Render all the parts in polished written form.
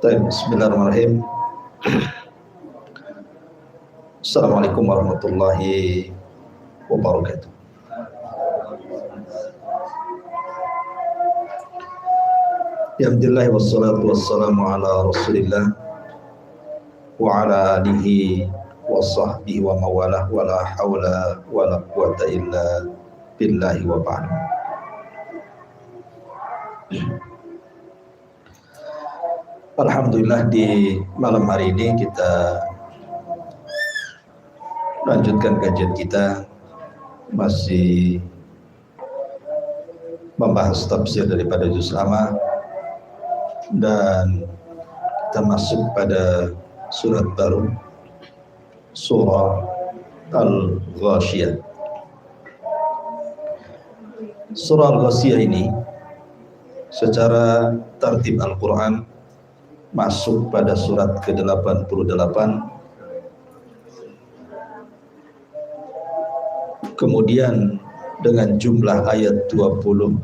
Bismillahirrahmanirrahim. Assalamualaikum warahmatullahi wabarakatuh. Alhamdulillah wassalatu wassalamu ala Rasulillah wa ala alihi wa sahbihi wa mawalah wa la hawla wa la quwata illa billahi wa ba'd. Alhamdulillah, di malam hari ini kita lanjutkan kajian kita, masih membahas tafsir daripada juz amma, dan kita masuk pada surat baru, surah Al-Ghashiyah. Surah Al-Ghashiyah ini secara tertib Al-Quran masuk pada surat ke-88, kemudian dengan jumlah ayat 26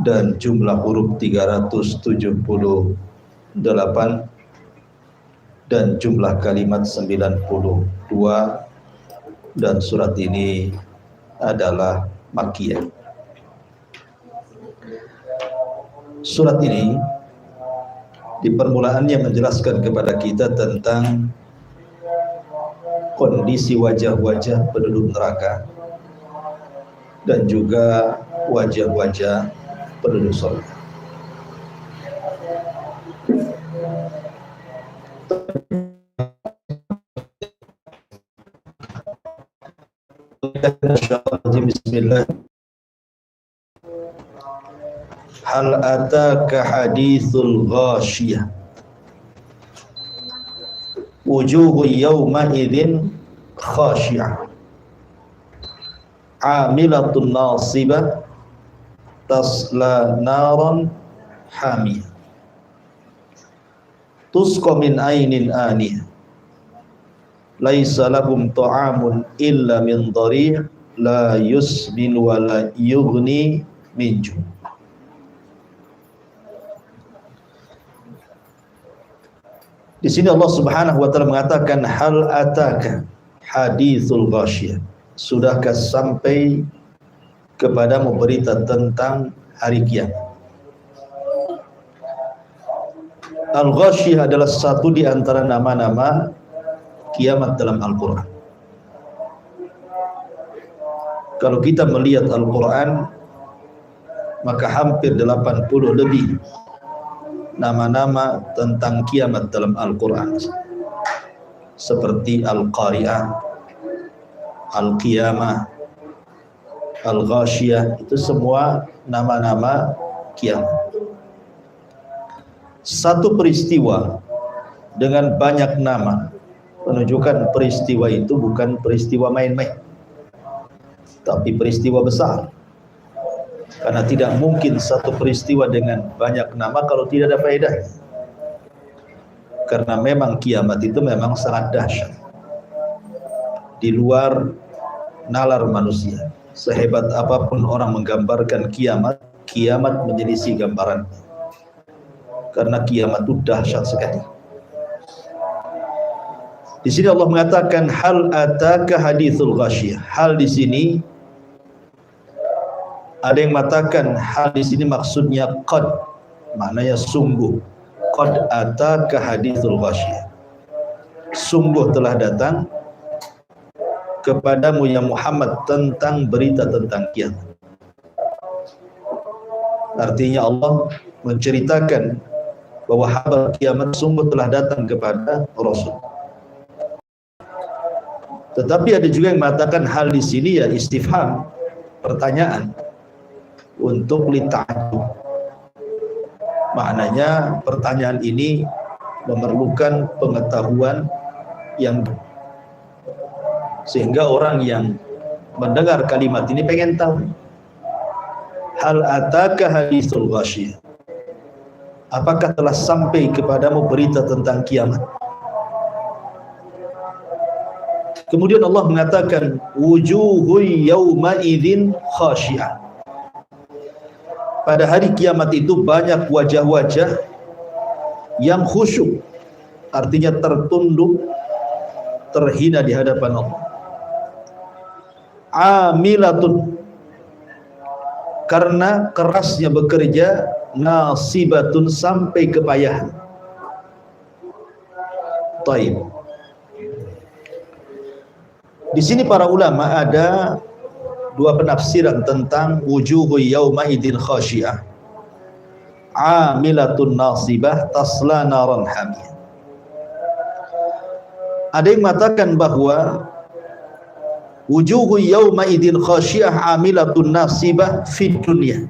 dan jumlah huruf 378 dan jumlah kalimat 92, dan surat ini adalah Makkiyah. Surat ini di permulaannya menjelaskan kepada kita tentang kondisi wajah-wajah penduduk neraka dan juga wajah-wajah penduduk surga. Bismillah. Hal ataka hadithul ghashiyah wujuhu yawma idzin khashi'ah amilatun nasibah tasla naran hamiyah tusqa min ainin aniyah laisa lahum ta'amun illa min dhari' la yusmin wa la yughni min ju'. Di sini Allah Subhanahu wa taala mengatakan hal ataka hadithul ghashiyah. Sudahkah sampai kepadamu berita tentang hari kiamat? Al-Ghashiyah adalah satu di antara nama-nama kiamat dalam Al-Qur'an. Kalau kita melihat Al-Qur'an, maka hampir 80 lebih nama-nama tentang kiamat dalam Al-Quran, seperti Al-Qari'ah, Al-Qiyamah, Al-Ghashiyah, itu semua nama-nama kiamat. Satu peristiwa dengan banyak nama menunjukkan peristiwa itu bukan peristiwa main-main, tapi peristiwa besar. Karena tidak mungkin satu peristiwa dengan banyak nama kalau tidak ada faedahnya. Karena memang kiamat itu memang sangat dahsyat, di luar nalar manusia. Sehebat apapun orang menggambarkan kiamat, kiamat menyelisih gambaran. Karena kiamat itu dahsyat sekali. Di sini Allah mengatakan hal ataka hadithul ghashiyah. Hal di sini ada yang mengatakan hal di sini maksudnya qad, maknanya sungguh. Qad ataka hadithul ghashiyah. Sungguh telah datang kepadamu ya Muhammad tentang berita tentang kiamat. Artinya Allah menceritakan bahwa kabar kiamat sungguh telah datang kepada Rasul. Tetapi ada juga yang mengatakan hal di sini ya istifham, pertanyaan, untuk lita'ajub. Maknanya pertanyaan ini memerlukan pengetahuan yang, sehingga orang yang mendengar kalimat ini pengen tahu. Hal ataka hadithul ghashiyah. Apakah telah sampai kepadamu berita tentang kiamat? Kemudian Allah mengatakan wujuhu yawma idzin khashi'ah. Pada hari kiamat itu banyak wajah-wajah yang khusyuk, artinya tertunduk, terhina di hadapan Allah. Amilatun, karena kerasnya bekerja, nasibatun, sampai kepayahan. Taib. Di sini para ulama ada dua penafsiran tentang wujuhu yauma idzin khasyiah. Amilatun nasibah tasla naran hamiyah. Ada yang mengatakan bahwa wujuhu yauma idzin khasyiah amilatun nasibah fid dunya.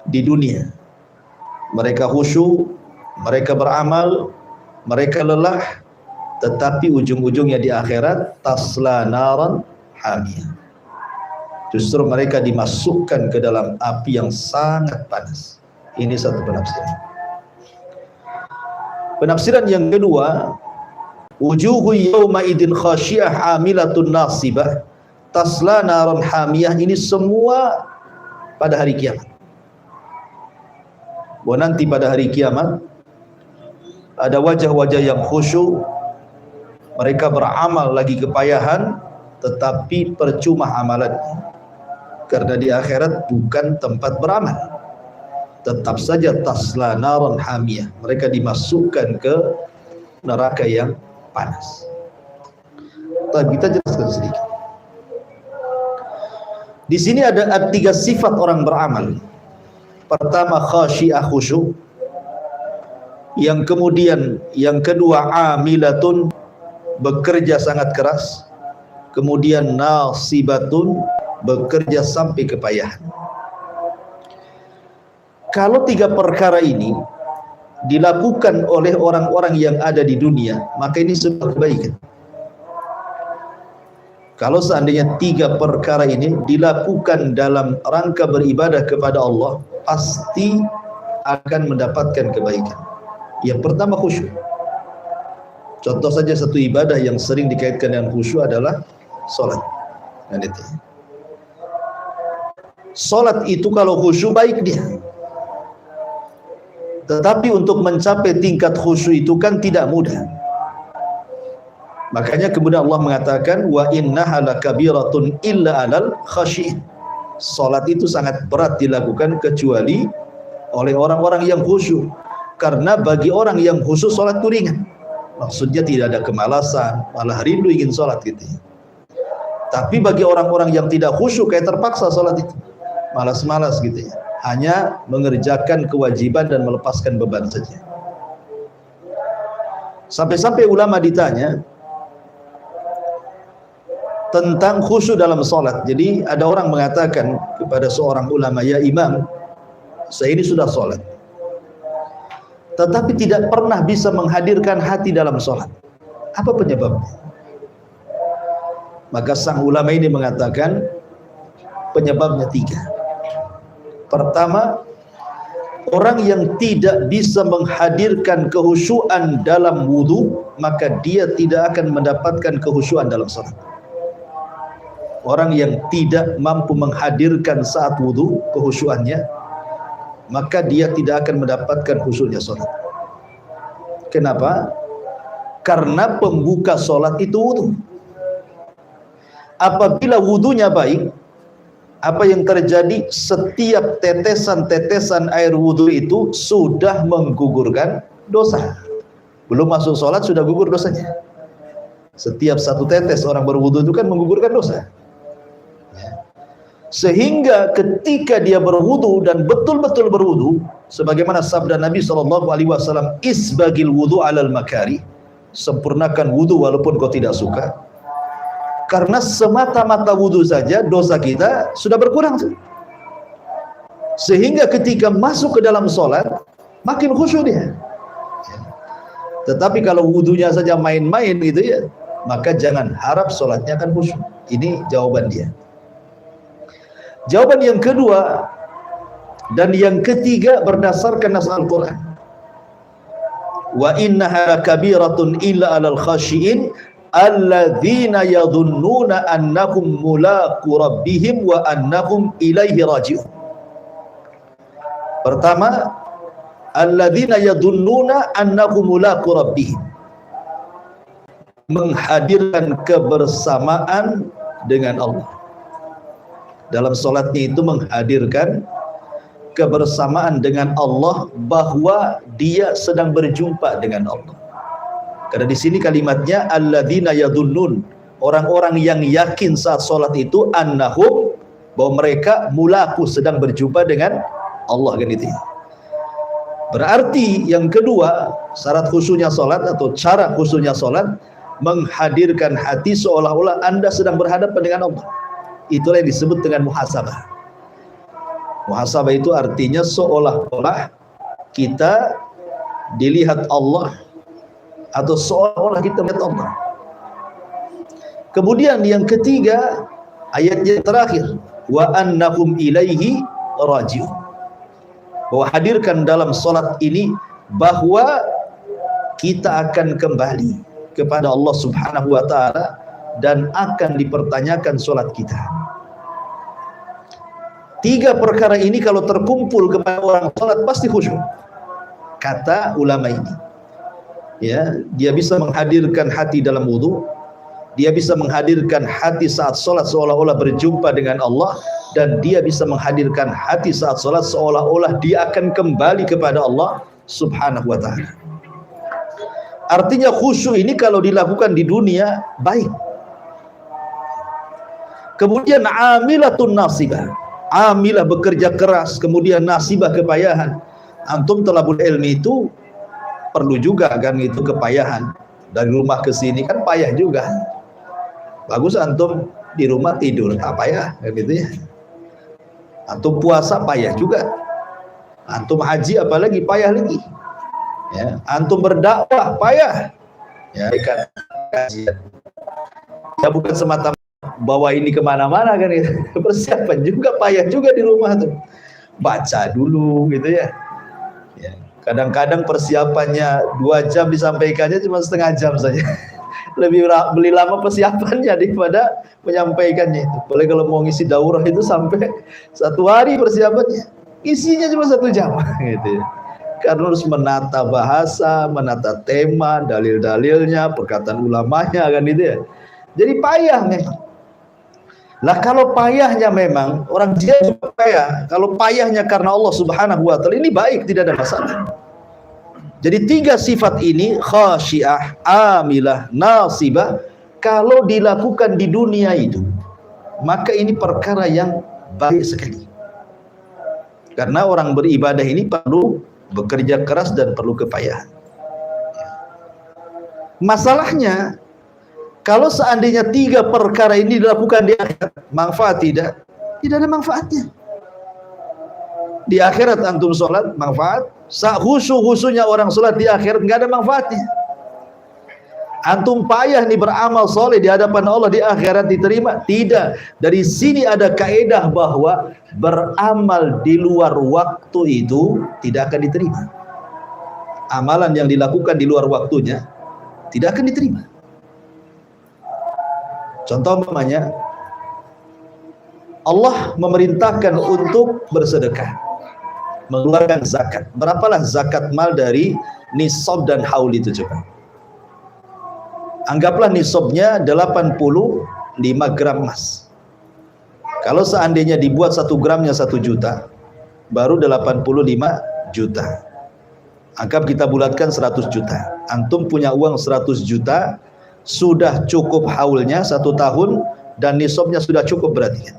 Di dunia mereka khusyuk, mereka beramal, mereka lelah, tetapi ujung-ujungnya di akhirat tasla naran hamiyah. Justru mereka dimasukkan ke dalam api yang sangat panas. Ini satu penafsiran. Penafsiran yang kedua, wujuhu yawma idzin khasyiah amilatun nasibah tasla naran hamiyah, ini semua pada hari kiamat. Bahwa nanti pada hari kiamat ada wajah-wajah yang khusyuk, mereka beramal lagi kepayahan, tetapi percuma amalannya. Karena di akhirat bukan tempat beramal. Tetap saja tasla naran hamiyah, mereka dimasukkan ke neraka yang panas. Tapi kita jelaskan sedikit. Di sini ada tiga sifat orang beramal. Pertama khasyiah khusyuk, yang kemudian yang kedua amilatun, bekerja sangat keras, kemudian nasibatun, bekerja sampai kepayahan. Kalau tiga perkara ini dilakukan oleh orang-orang yang ada di dunia, maka ini sebuah kebaikan. Kalau seandainya tiga perkara ini dilakukan dalam rangka beribadah kepada Allah, pasti akan mendapatkan kebaikan. Yang pertama khusyuk. Contoh saja satu ibadah yang sering dikaitkan dengan khusyuk adalah sholat. Sholat itu kalau khusyuk baik dia. Tetapi untuk mencapai tingkat khusyuk itu kan tidak mudah. Makanya kemudian Allah mengatakan wa innaha lakabiratun illa 'alal khasyiin. Salat itu sangat berat dilakukan kecuali oleh orang-orang yang khusyuk. Karena bagi orang yang khusyuk salat itu ringan. Maksudnya tidak ada kemalasan, malah rindu ingin salat gitu ya. Tapi bagi orang-orang yang tidak khusyuk kayak terpaksa salat itu. Malas-malas gitu ya. Hanya mengerjakan kewajiban dan melepaskan beban saja. Sampai-sampai ulama ditanya tentang khusyuk dalam salat. Jadi ada orang mengatakan kepada seorang ulama, "Ya Imam, saya ini sudah salat, tetapi tidak pernah bisa menghadirkan hati dalam salat. Apa penyebabnya?" Maka sang ulama ini mengatakan penyebabnya tiga. Pertama, orang yang tidak bisa menghadirkan kehusyuan dalam wudu, maka dia tidak akan mendapatkan kehusyuan dalam salat. Orang yang tidak mampu menghadirkan saat wudu kehusyuannya, maka dia tidak akan mendapatkan khusyuknya salat. Kenapa? Karena pembuka salat itu wudu. Apabila wudunya baik, apa yang terjadi? Setiap tetesan-tetesan air wudu itu sudah menggugurkan dosa. Belum masuk sholat sudah gugur dosanya. Setiap satu tetes orang berwudu itu kan menggugurkan dosa. Sehingga ketika dia berwudu dan betul-betul berwudu, sebagaimana sabda Nabi SAW, isbagil wudu alal makari, sempurnakan wudu walaupun kau tidak suka. Karena semata-mata wudu saja dosa kita sudah berkurang. Sehingga ketika masuk ke dalam sholat makin khusyuk dia. Tetapi kalau wudunya saja main-main gitu ya, maka jangan harap sholatnya akan khusyuk. Ini jawaban dia. Jawaban yang kedua dan yang ketiga berdasarkan nas Al-Quran. Wa innaha kabiratun illa 'alal khasyiin alladzina yadhunnuna annahum mulaqu rabbihim wa annahum ilaihi raji'un. Pertama, alladzina yadunnuna annahum mulaqu rabbihim, menghadirkan kebersamaan dengan Allah. Dalam salatnya itu menghadirkan kebersamaan dengan Allah, bahwa dia sedang berjumpa dengan Allah. Karena di sini kalimatnya alladzina yadunnun, orang-orang yang yakin saat salat itu, annahum, bahwa mereka mulaku, sedang berjumpa dengan Allah, kan itu. Berarti yang kedua, syarat khusyuknya salat atau cara khusyuknya salat, menghadirkan hati seolah-olah Anda sedang berhadapan dengan Allah. Itulah yang disebut dengan muhasabah. Muhasabah itu artinya seolah-olah kita dilihat Allah, atau seolah-olah kita melihat Allah. Kemudian yang ketiga, ayatnya terakhir, wa annahum ilaihi raji'un, bahwa hadirkan dalam salat ini bahwa kita akan kembali kepada Allah Subhanahu wa taala dan akan dipertanyakan salat kita. Tiga perkara ini kalau terkumpul kepada orang salat pasti khusyuk, kata ulama ini. Ya, dia bisa menghadirkan hati dalam wudu, dia bisa menghadirkan hati saat salat seolah-olah berjumpa dengan Allah, dan dia bisa menghadirkan hati saat salat seolah-olah dia akan kembali kepada Allah Subhanahu wa taala. Artinya khusyuk ini kalau dilakukan di dunia baik. Kemudian amilatun nasibah, amilah bekerja keras, kemudian nasibah kepayahan. Antum talabul ilmi itu perlu juga kan itu kepayahan. Dari rumah ke sini kan payah juga. Bagus antum di rumah tidur tak payah, kan gitu ya. Antum puasa payah juga. Antum haji apalagi payah lagi. Ya, antum berdakwah payah. Ya kan kajian. Ya bukan semata bawa ini kemana-mana kan itu. Persiapan juga payah juga di rumah tuh. Baca dulu gitu ya. Ya, kadang-kadang persiapannya 2 jam, disampaikannya cuma setengah jam saja. Lebih beli lama persiapannya daripada menyampaikannya itu. Boleh kalau mau ngisi daurah itu sampai 1 hari persiapannya, isinya cuma 1 jam gitu ya. Karena harus menata bahasa, menata tema, dalil-dalilnya, perkataan ulamanya kan gitu ya. Jadi payah memang. Lah kalau payahnya memang orang jihad juga payah. Kalau payahnya karena Allah Subhanahu wa taala, ini baik, tidak ada masalah. Jadi 3 sifat ini, khasyiah, amilah, nasibah, kalau dilakukan di dunia itu, maka ini perkara yang baik sekali. Karena orang beribadah ini perlu bekerja keras dan perlu kepayahan. Masalahnya, kalau seandainya 3 perkara ini dilakukan di akhirat, manfaat tidak? Tidak ada manfaatnya. Di akhirat antum sholat, manfaat. Khusyuk-khusyuknya orang sholat di akhirat nggak ada manfaatnya. Antum payah nih beramal soleh di hadapan Allah di akhirat diterima? Tidak. Dari sini ada kaedah bahwa beramal di luar waktu itu tidak akan diterima. Amalan yang dilakukan di luar waktunya tidak akan diterima. Contoh umpamanya, Allah memerintahkan untuk bersedekah, mengeluarkan zakat. Berapalah zakat mal dari nisab dan haul itu coba? Anggaplah nisabnya 85 gram emas. Kalau seandainya dibuat 1 gramnya 1 juta, baru 85 juta. Anggap kita bulatkan 100 juta. Antum punya uang 100 juta, sudah cukup haulnya 1 tahun, dan nisabnya sudah cukup berarti kan?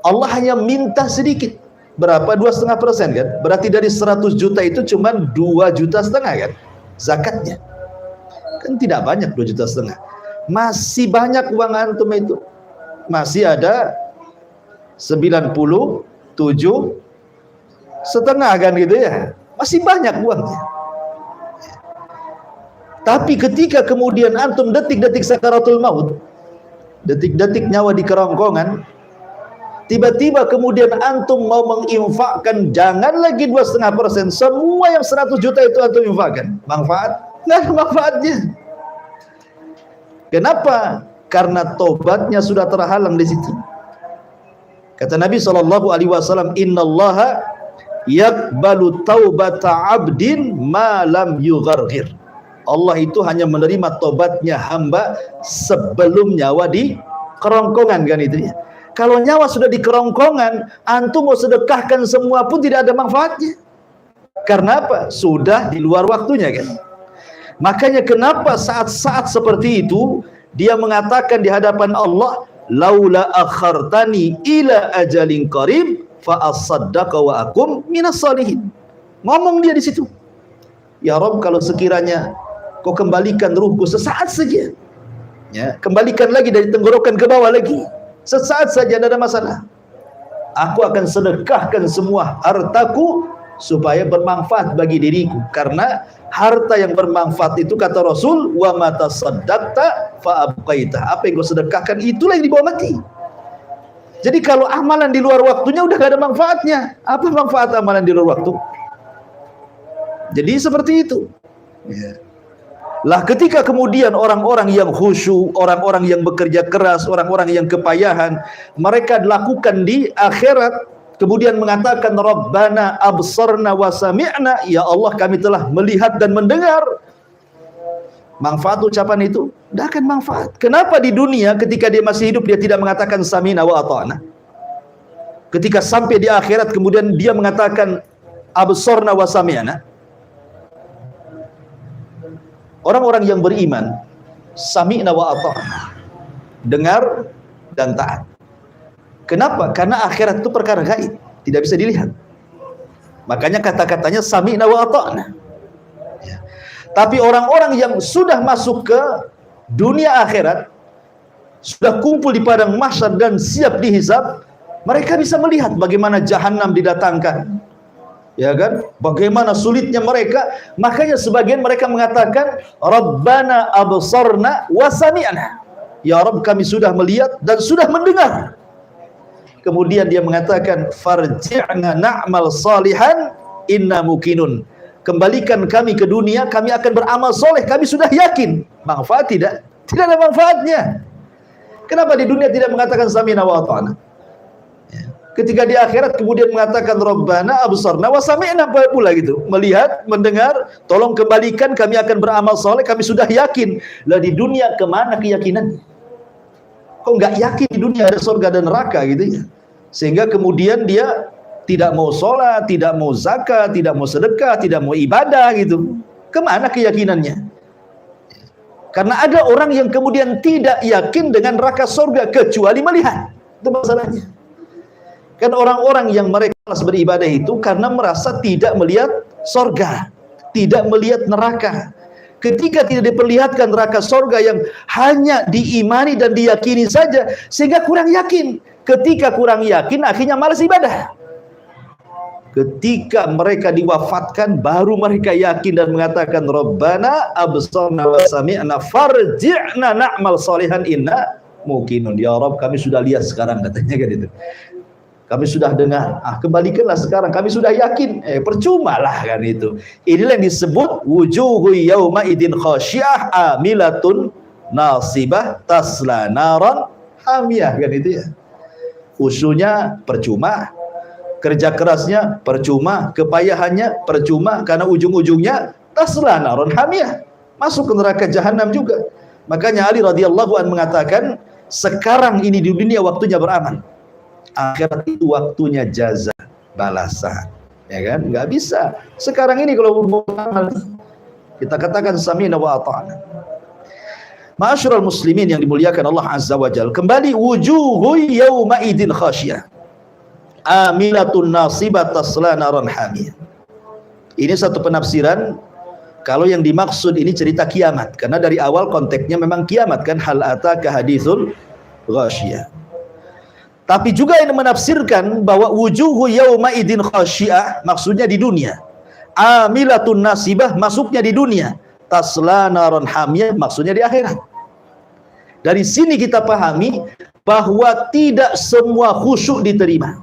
Allah hanya minta sedikit. Berapa? 2,5% kan? Berarti dari 100 juta itu cuma 2,5 juta kan zakatnya. Kan tidak banyak 2,5 juta. Masih banyak uang antum itu. Masih ada 97,5 kan gitu ya. Masih banyak uangnya. Tapi ketika kemudian antum detik-detik sakaratul maut, detik-detik nyawa di kerongkongan, tiba-tiba kemudian antum mau menginfakkan, jangan lagi 2,5%, semua yang 100 juta itu antum infakkan. Manfaat? Nggak ada manfaatnya. Kenapa? Karena tobatnya sudah terhalang di situ. Kata Nabi SAW, innallaha yaqbalu taubata 'abdin ma lam yugharghir. Allah itu hanya menerima tobatnya hamba sebelum nyawa di kerongkongan, kan itu ya. Kalau nyawa sudah di kerongkongan, antum mau sedekahkan semua pun tidak ada manfaatnya. Karena apa? Sudah di luar waktunya, kan. Makanya kenapa saat-saat seperti itu dia mengatakan di hadapan Allah, laula akhartani ila ajalin qarib fa asaddaqa wa akum minas salihin. Ngomong dia di situ, ya Rabb, kalau sekiranya kau kembalikan ruhku sesaat saja, ya, kembalikan lagi dari tenggorokan ke bawah lagi, sesaat saja, tidak ada masalah, aku akan sedekahkan semua hartaku supaya bermanfaat bagi diriku. Karena harta yang bermanfaat itu, kata Rasul, wa mata saddaqta fa abqaita, apa yang kau sedekahkan itulah yang dibawa mati. Jadi kalau amalan di luar waktunya udah gak ada manfaatnya. Apa manfaat amalan di luar waktu? Jadi seperti itu, ya. Lah ketika kemudian orang-orang yang khusyuk, orang-orang yang bekerja keras, orang-orang yang kepayahan, mereka lakukan di akhirat, kemudian mengatakan Rabbana absarna wa sami'na, ya Allah, kami telah melihat dan mendengar. Manfaat ucapan itu? Tidak akan manfaat. Kenapa di dunia ketika dia masih hidup dia tidak mengatakan sami'na wa ata'na? Ketika sampai di akhirat kemudian dia mengatakan absarna wa sami'na. Orang-orang yang beriman sami'na wa ata'na, dengar dan taat. Kenapa? Karena akhirat itu perkara gaib, tidak bisa dilihat. Makanya kata-katanya sami'na wa ata'na. Ya. Tapi orang-orang yang sudah masuk ke dunia akhirat, sudah kumpul di padang mahsyar dan siap dihisab, mereka bisa melihat bagaimana jahanam didatangkan, ya kan? Bagaimana sulitnya mereka. Makanya sebagian mereka mengatakan Rabbana absarna wa sami'na, ya Rabb, kami sudah melihat dan sudah mendengar. Kemudian dia mengatakan farji'na na'mal salihan inna mukinun, kembalikan kami ke dunia, kami akan beramal soleh, kami sudah yakin. Manfaat tidak? Tidak ada manfaatnya. Kenapa di dunia tidak mengatakan sami'na wa ata'na? Ketika di akhirat kemudian mengatakan Rabbana absarna wa sami'na pula gitu, melihat, mendengar, tolong kembalikan, kami akan beramal soleh, kami sudah yakin. Lah di dunia kemana keyakinannya? Kok nggak yakin di dunia ada surga dan neraka gitu ya? Sehingga kemudian dia tidak mau sholat, tidak mau zakat, tidak mau sedekah, tidak mau ibadah gitu. Kemana keyakinannya? Karena ada orang yang kemudian tidak yakin dengan neraka surga kecuali melihat. Itu masalahnya. Kan orang-orang yang mereka malas beribadah itu karena merasa tidak melihat surga, tidak melihat neraka. Ketika tidak diperlihatkan neraka surga yang hanya diimani dan diyakini saja, sehingga kurang yakin. Ketika kurang yakin, akhirnya malas ibadah. Ketika mereka diwafatkan, baru mereka yakin dan mengatakan Rabbana absarna wa sami'na farji'na na'mal salihan inna muqinun. Ya Rabb, kami sudah lihat sekarang, katanya kan itu. Kami sudah dengar, kembalikanlah sekarang, kami sudah yakin. Percuma lah kan itu. Inilah yang disebut wujuhu yauma idin khasyiyah amilatun nasibah tasla naran hamiyah, kan itu ya. Khusyuknya percuma, kerja kerasnya percuma, kepayahannya percuma, karena ujung-ujungnya tasla naran hamiyah, masuk ke neraka jahanam juga. Makanya Ali radhiyallahu anhu mengatakan, sekarang ini di dunia waktunya beramal, akhirat itu waktunya jaza, balasan, ya kan? Nggak bisa sekarang ini kalau mau beramal kita katakan sami'na wa ata'na. Ma'asyiral muslimin yang dimuliakan Allah Azza wa Jalla, kembali wujuhu yauma idin khasyiyah amilatun nasibat tasla naran hamiyah. Ini satu penafsiran. Kalau yang dimaksud ini cerita kiamat, karena dari awal konteksnya memang kiamat kan, hal ataka haditsul ghasyiyah. Tapi juga yang menafsirkan bahwa wujuhu yauma idin khasyiyah maksudnya di dunia, amilatun nasibah masuknya di dunia, tasla naran hamiyah maksudnya di akhirat. Dari sini kita pahami bahwa tidak semua khusyuk diterima,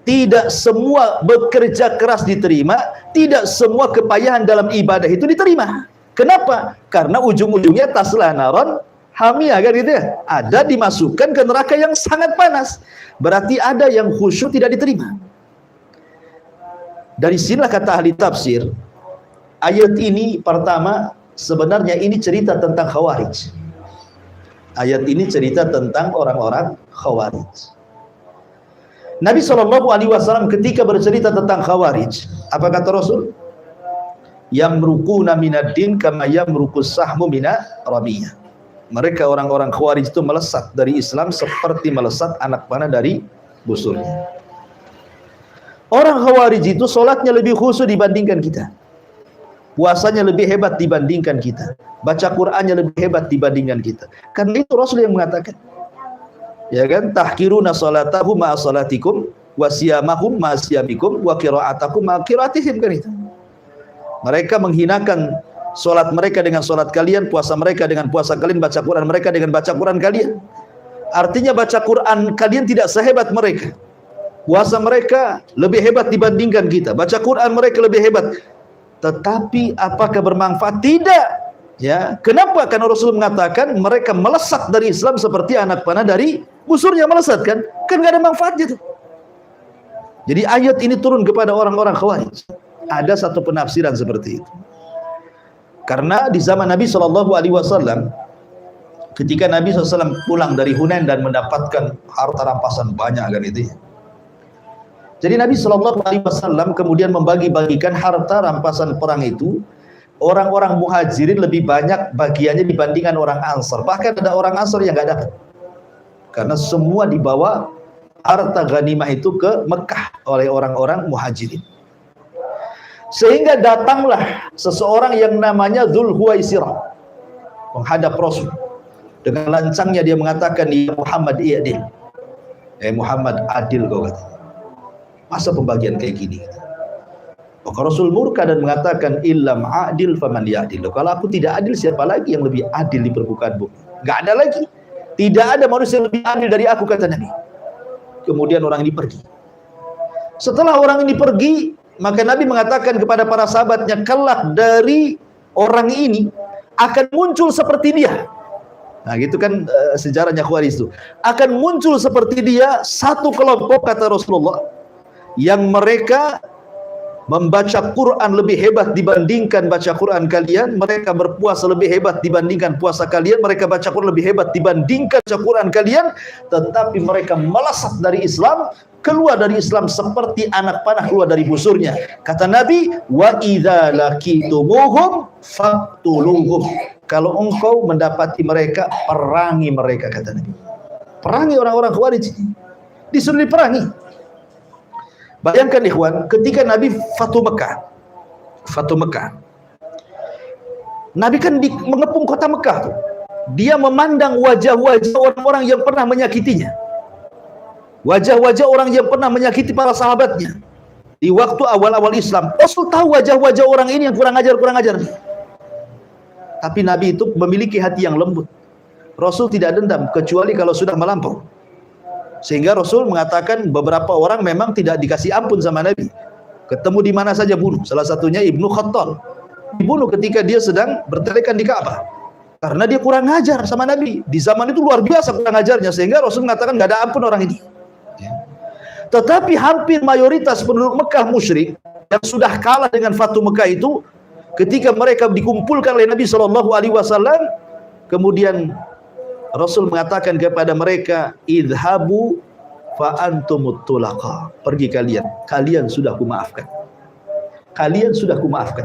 tidak semua bekerja keras diterima, tidak semua kepayahan dalam ibadah itu diterima. Kenapa? Karena ujung-ujungnya tasla naran hamiyah, kan gitu ya. Ada dimasukkan ke neraka yang sangat panas. Berarti ada yang khusyuk tidak diterima. Dari sinilah kata ahli tafsir, ayat ini pertama sebenarnya ini cerita tentang Khawarij. Ayat ini cerita tentang orang-orang Khawarij. Nabi SAW ketika bercerita tentang Khawarij, apa kata Rasul? Yamrukuna minad din kama yamrukus sahmu mina ramiyah. Mereka orang-orang Khawarij itu melesat dari Islam seperti melesat anak panah dari busurnya. Orang Khawarij itu sholatnya lebih khusyuk dibandingkan kita, puasanya lebih hebat dibandingkan kita, baca Qur'annya lebih hebat dibandingkan kita. Karena itu Rasul yang mengatakan, ya kan, tahkiruna sholatahu ma'a sholatikum wa siyamahum ma'a siyamikum wa qira'atakum ma'a qira'atihim, kan itu. Mereka menghinakan sholat mereka dengan sholat kalian, puasa mereka dengan puasa kalian, baca Quran mereka dengan baca Quran kalian. Artinya baca Quran kalian tidak sehebat mereka, puasa mereka lebih hebat dibandingkan kita, baca Quran mereka lebih hebat. Tetapi apakah bermanfaat? Tidak. Ya, kenapa? Karena Rasul mengatakan mereka melesat dari Islam seperti anak panah dari busurnya melesat, kan? Kan nggak ada manfaatnya tuh. Jadi ayat ini turun kepada orang-orang Khawarij. Ada satu penafsiran seperti itu. Karena di zaman Nabi SAW, ketika Nabi SAW pulang dari Hunain dan mendapatkan harta rampasan banyak, kan itu ya. Jadi Nabi SAW kemudian membagi-bagikan harta rampasan perang itu. Orang-orang muhajirin lebih banyak bagiannya dibandingkan orang Ansar. Bahkan ada orang Ansar yang nggak dapat, karena semua dibawa harta ghanimah itu ke Mekah oleh orang-orang muhajirin. Sehingga datanglah seseorang yang namanya Dzul Huwaisirah menghadap Rasul. Dengan lancangnya dia mengatakan, "Ya Muhammad, i'dil." Muhammad, adil kau, kata. Masa pembagian kayak gini? Maka Rasul murka dan mengatakan, "Illam adil faman ya'dil." Kalau aku tidak adil, siapa lagi yang lebih adil di permukaan bumi? Gak ada lagi. Tidak ada manusia yang lebih adil dari aku, kata Nabi. Kemudian orang ini pergi. Setelah orang ini pergi, maka Nabi mengatakan kepada para sahabatnya, kelak dari orang ini akan muncul seperti dia. Nah, gitu kan sejarahnya Khawarij itu. Akan muncul seperti dia satu kelompok, kata Rasulullah, yang mereka membaca Quran lebih hebat dibandingkan baca Quran kalian, mereka berpuasa lebih hebat dibandingkan puasa kalian, mereka baca Quran lebih hebat dibandingkan baca Quran kalian, tetapi mereka melesat dari Islam, keluar dari Islam seperti anak panah keluar dari busurnya. Kata Nabi, wa idza laqitumuhum faqtuluhum. Kalau engkau mendapati mereka, perangi mereka, kata Nabi. Perangi orang-orang Khawarij, disuruh diperangi. Bayangkan ikhwan, ketika Nabi Fatu Mekah, Nabi kan mengepung kota Mekah tuh. Dia memandang wajah-wajah orang-orang yang pernah menyakitinya, wajah-wajah orang yang pernah menyakiti para sahabatnya di waktu awal-awal Islam. Rasul tahu wajah-wajah orang ini yang kurang ajar. Tapi Nabi itu memiliki hati yang lembut. Rasul tidak dendam kecuali kalau sudah melampau. Sehingga Rasul mengatakan beberapa orang memang tidak dikasih ampun sama Nabi. Ketemu di mana saja bunuh. Salah satunya Ibnu Khattal. Dibunuh ketika dia sedang bertelekan di Ka'bah. Karena dia kurang ajar sama Nabi. Di zaman itu luar biasa kurang ajarnya. Sehingga Rasul mengatakan nggak ada ampun orang ini. Tetapi hampir mayoritas penduduk Mekah musyrik yang sudah kalah dengan Fatu Mekah itu, ketika mereka dikumpulkan oleh Nabi SAW, kemudian Rasul mengatakan kepada mereka, idhabu fa antumut tulaqa. Pergi kalian sudah kumaafkan. Kalian sudah kumaafkan.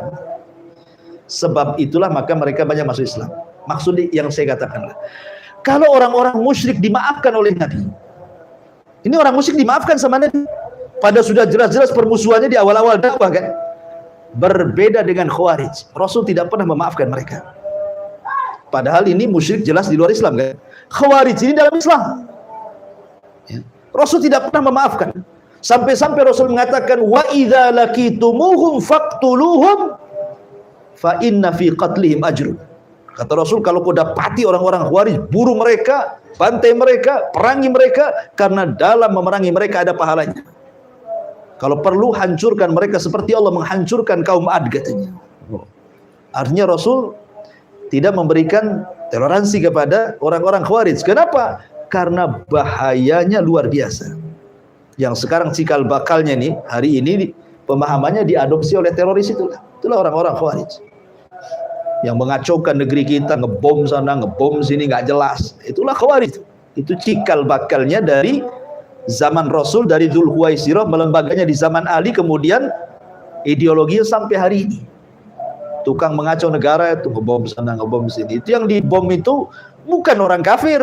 Sebab itulah maka mereka banyak masuk Islam. Maksud yang saya katakanlah, kalau orang-orang musyrik dimaafkan oleh Nabi, ini orang musyrik dimaafkan sama Nabi, pada sudah jelas-jelas permusuhannya di awal-awal dakwah, kan? Berbeda dengan Khawarij, Rasul tidak pernah memaafkan mereka. Padahal ini musyrik jelas di luar Islam, kan? Khawarij ini dalam Islam. Ya. Rasul tidak pernah memaafkan. Sampai-sampai Rasul mengatakan, wa idza laqitumuhum faqtuluhum fa inna fi qatlihim ajrun. Kata Rasul, kalau kau dapati orang-orang Khawarij, bunuh mereka, bantai mereka, perangi mereka, karena dalam memerangi mereka ada pahalanya. Kalau perlu hancurkan mereka seperti Allah menghancurkan kaum Ad, katanya. Artinya Rasul tidak memberikan toleransi kepada orang-orang Khawarij. Kenapa? Karena bahayanya luar biasa. Yang sekarang cikal bakalnya nih, hari ini pemahamannya diadopsi oleh teroris itulah. Itulah orang-orang Khawarij yang mengacaukan negeri kita, ngebom sana, ngebom sini, nggak jelas. Itulah Khawarij. Itu cikal bakalnya dari zaman Rasul, dari Dzulhuwaisirah, melembaganya di zaman Ali, kemudian ideologinya sampai hari ini. Tukang mengacau negara itu ngebom sana, ngebom sini. Itu yang dibom itu bukan orang kafir.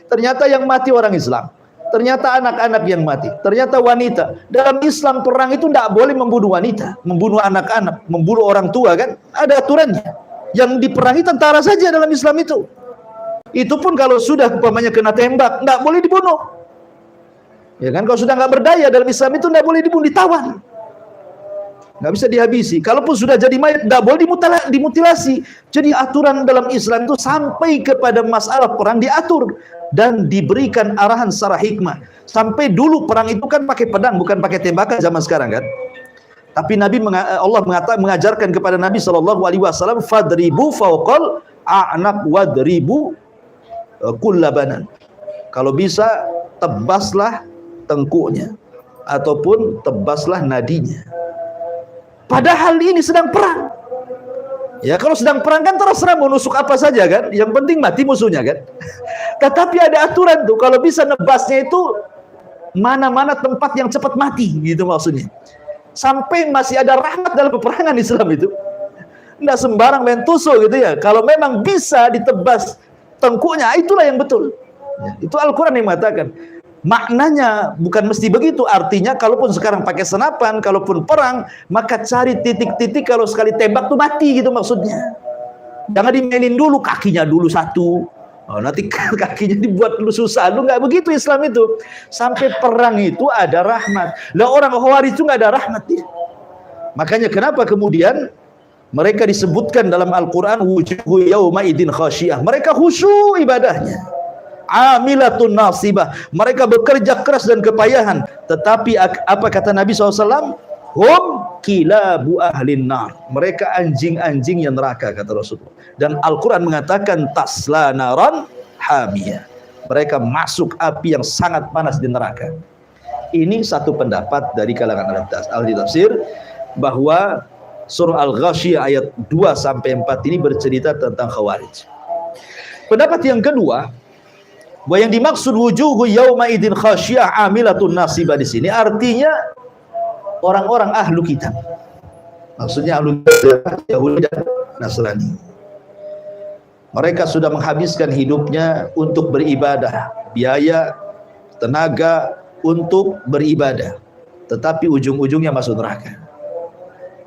Ternyata yang mati orang Islam. Ternyata anak-anak yang mati. Ternyata wanita. Dalam Islam perang itu tidak boleh membunuh wanita, membunuh anak-anak, membunuh orang tua, kan? Ada aturannya. Yang diperangi tentara saja dalam Islam itu. Itu pun kalau sudah umpamanya kena tembak, tidak boleh dibunuh. Ya kan? Kalau sudah nggak berdaya dalam Islam itu tidak boleh dibunuh, ditawan. Nggak bisa dihabisi. Kalaupun sudah jadi mayat, nggak boleh dimutilasi. Jadi aturan dalam Islam itu sampai kepada masalah perang diatur dan diberikan arahan secara hikmah. Sampai dulu perang itu kan pakai pedang, bukan pakai tembakan zaman sekarang, kan? Tapi Allah mengajarkan kepada Nabi SAW, fadribu fauqal a'naq wadribu kullabanan. Kalau bisa tebaslah tengkuknya ataupun tebaslah nadinya. Padahal ini sedang perang. Ya, kalau sedang perang kan terserah mau nusuk apa saja, kan? Yang penting mati musuhnya, kan? Tetapi ada aturan tuh, kalau bisa nebasnya itu mana-mana tempat yang cepat mati, gitu maksudnya. Sampai masih ada rahmat dalam peperangan Islam itu. Nggak sembarang main tusuk gitu ya. Kalau memang bisa ditebas tengkuknya, itulah yang betul. Ya, itu Al-Quran yang mengatakan. Maknanya bukan mesti begitu. Artinya kalaupun sekarang pakai senapan, kalaupun perang, maka cari titik-titik kalau sekali tembak tuh mati, gitu maksudnya. Jangan dimainin dulu, kakinya dulu satu. Oh, nanti kakinya dibuat lu susah. Lu nggak begitu Islam itu. Sampai perang itu ada rahmat. Lah orang Khawarij itu nggak ada rahmat ya. Makanya kenapa kemudian mereka disebutkan dalam Al-Quran wujuhu yawma idin khasyiyah. Mereka khusyuk ibadahnya. Amilatun nasibah. Mereka bekerja keras dan kepayahan. Tetapi apa kata Nabi SAW? Hum kilabu ahlin nar. Mereka anjing-anjing yang neraka, kata Rasulullah. Dan Al-Quran mengatakan tasla naran hamiyah. Mereka masuk api yang sangat panas di neraka. Ini satu pendapat dari kalangan ahli tafsir, bahwa surah Al-Ghasyiyah ayat 2-4 ini bercerita tentang Khawarij. Pendapat yang kedua, bahwa yang dimaksud wujuhu yauma idin khasyiyah amilatun nasibah di sini artinya orang-orang ahlu kitab. Maksudnya ahlu kitab Yahudi dan Nasrani. Mereka sudah menghabiskan hidupnya untuk beribadah, biaya, tenaga untuk beribadah, tetapi ujung-ujungnya masuk neraka.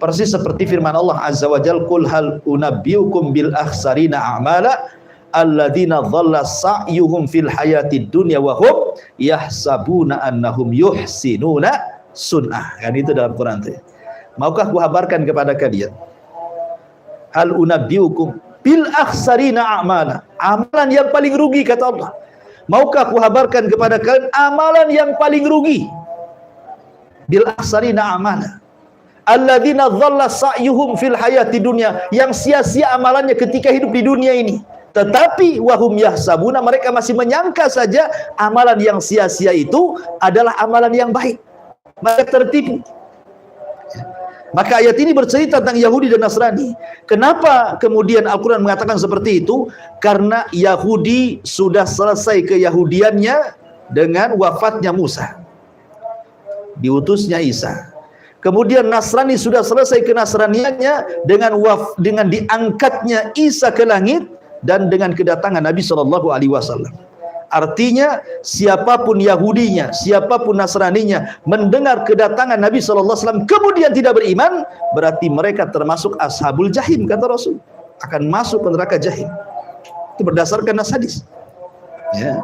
Persis seperti firman Allah Azza wa Jalla, qul hal unabbiukum bil akhsarina a'mala alladzina dhalla sa'yuhum fil hayatid dunya wa hum yahsabuna annahum yuhsinuna sun'ah. Kan itu dalam Quran itu. Maukah ku kabarkan kepada kalian, hal unabbiukum bil akhsarina a'mala, amalan yang paling rugi, kata Allah. Maukah ku kabarkan kepada kalian amalan yang paling rugi? Bil akhsarina a'mala alladzina dhalla sa'yuhum fil hayatid dunya, yang sia-sia amalannya ketika hidup di dunia ini. Tetapi wahum yahsabuna, mereka masih menyangka saja amalan yang sia-sia itu adalah amalan yang baik. Mereka tertipu. Maka ayat ini bercerita tentang Yahudi dan Nasrani. Kenapa kemudian Al-Quran mengatakan seperti itu? Karena Yahudi sudah selesai keyahudiannya dengan wafatnya Musa, diutusnya Isa. Kemudian Nasrani sudah selesai kenasraniannya dengan diangkatnya Isa ke langit dan dengan kedatangan Nabi SAW. Artinya siapapun Yahudinya, siapapun Nasraninya mendengar kedatangan Nabi SAW kemudian tidak beriman, berarti mereka termasuk ashabul jahim, kata Rasul, akan masuk ke neraka jahim. Itu berdasarkan nas hadis. Ya,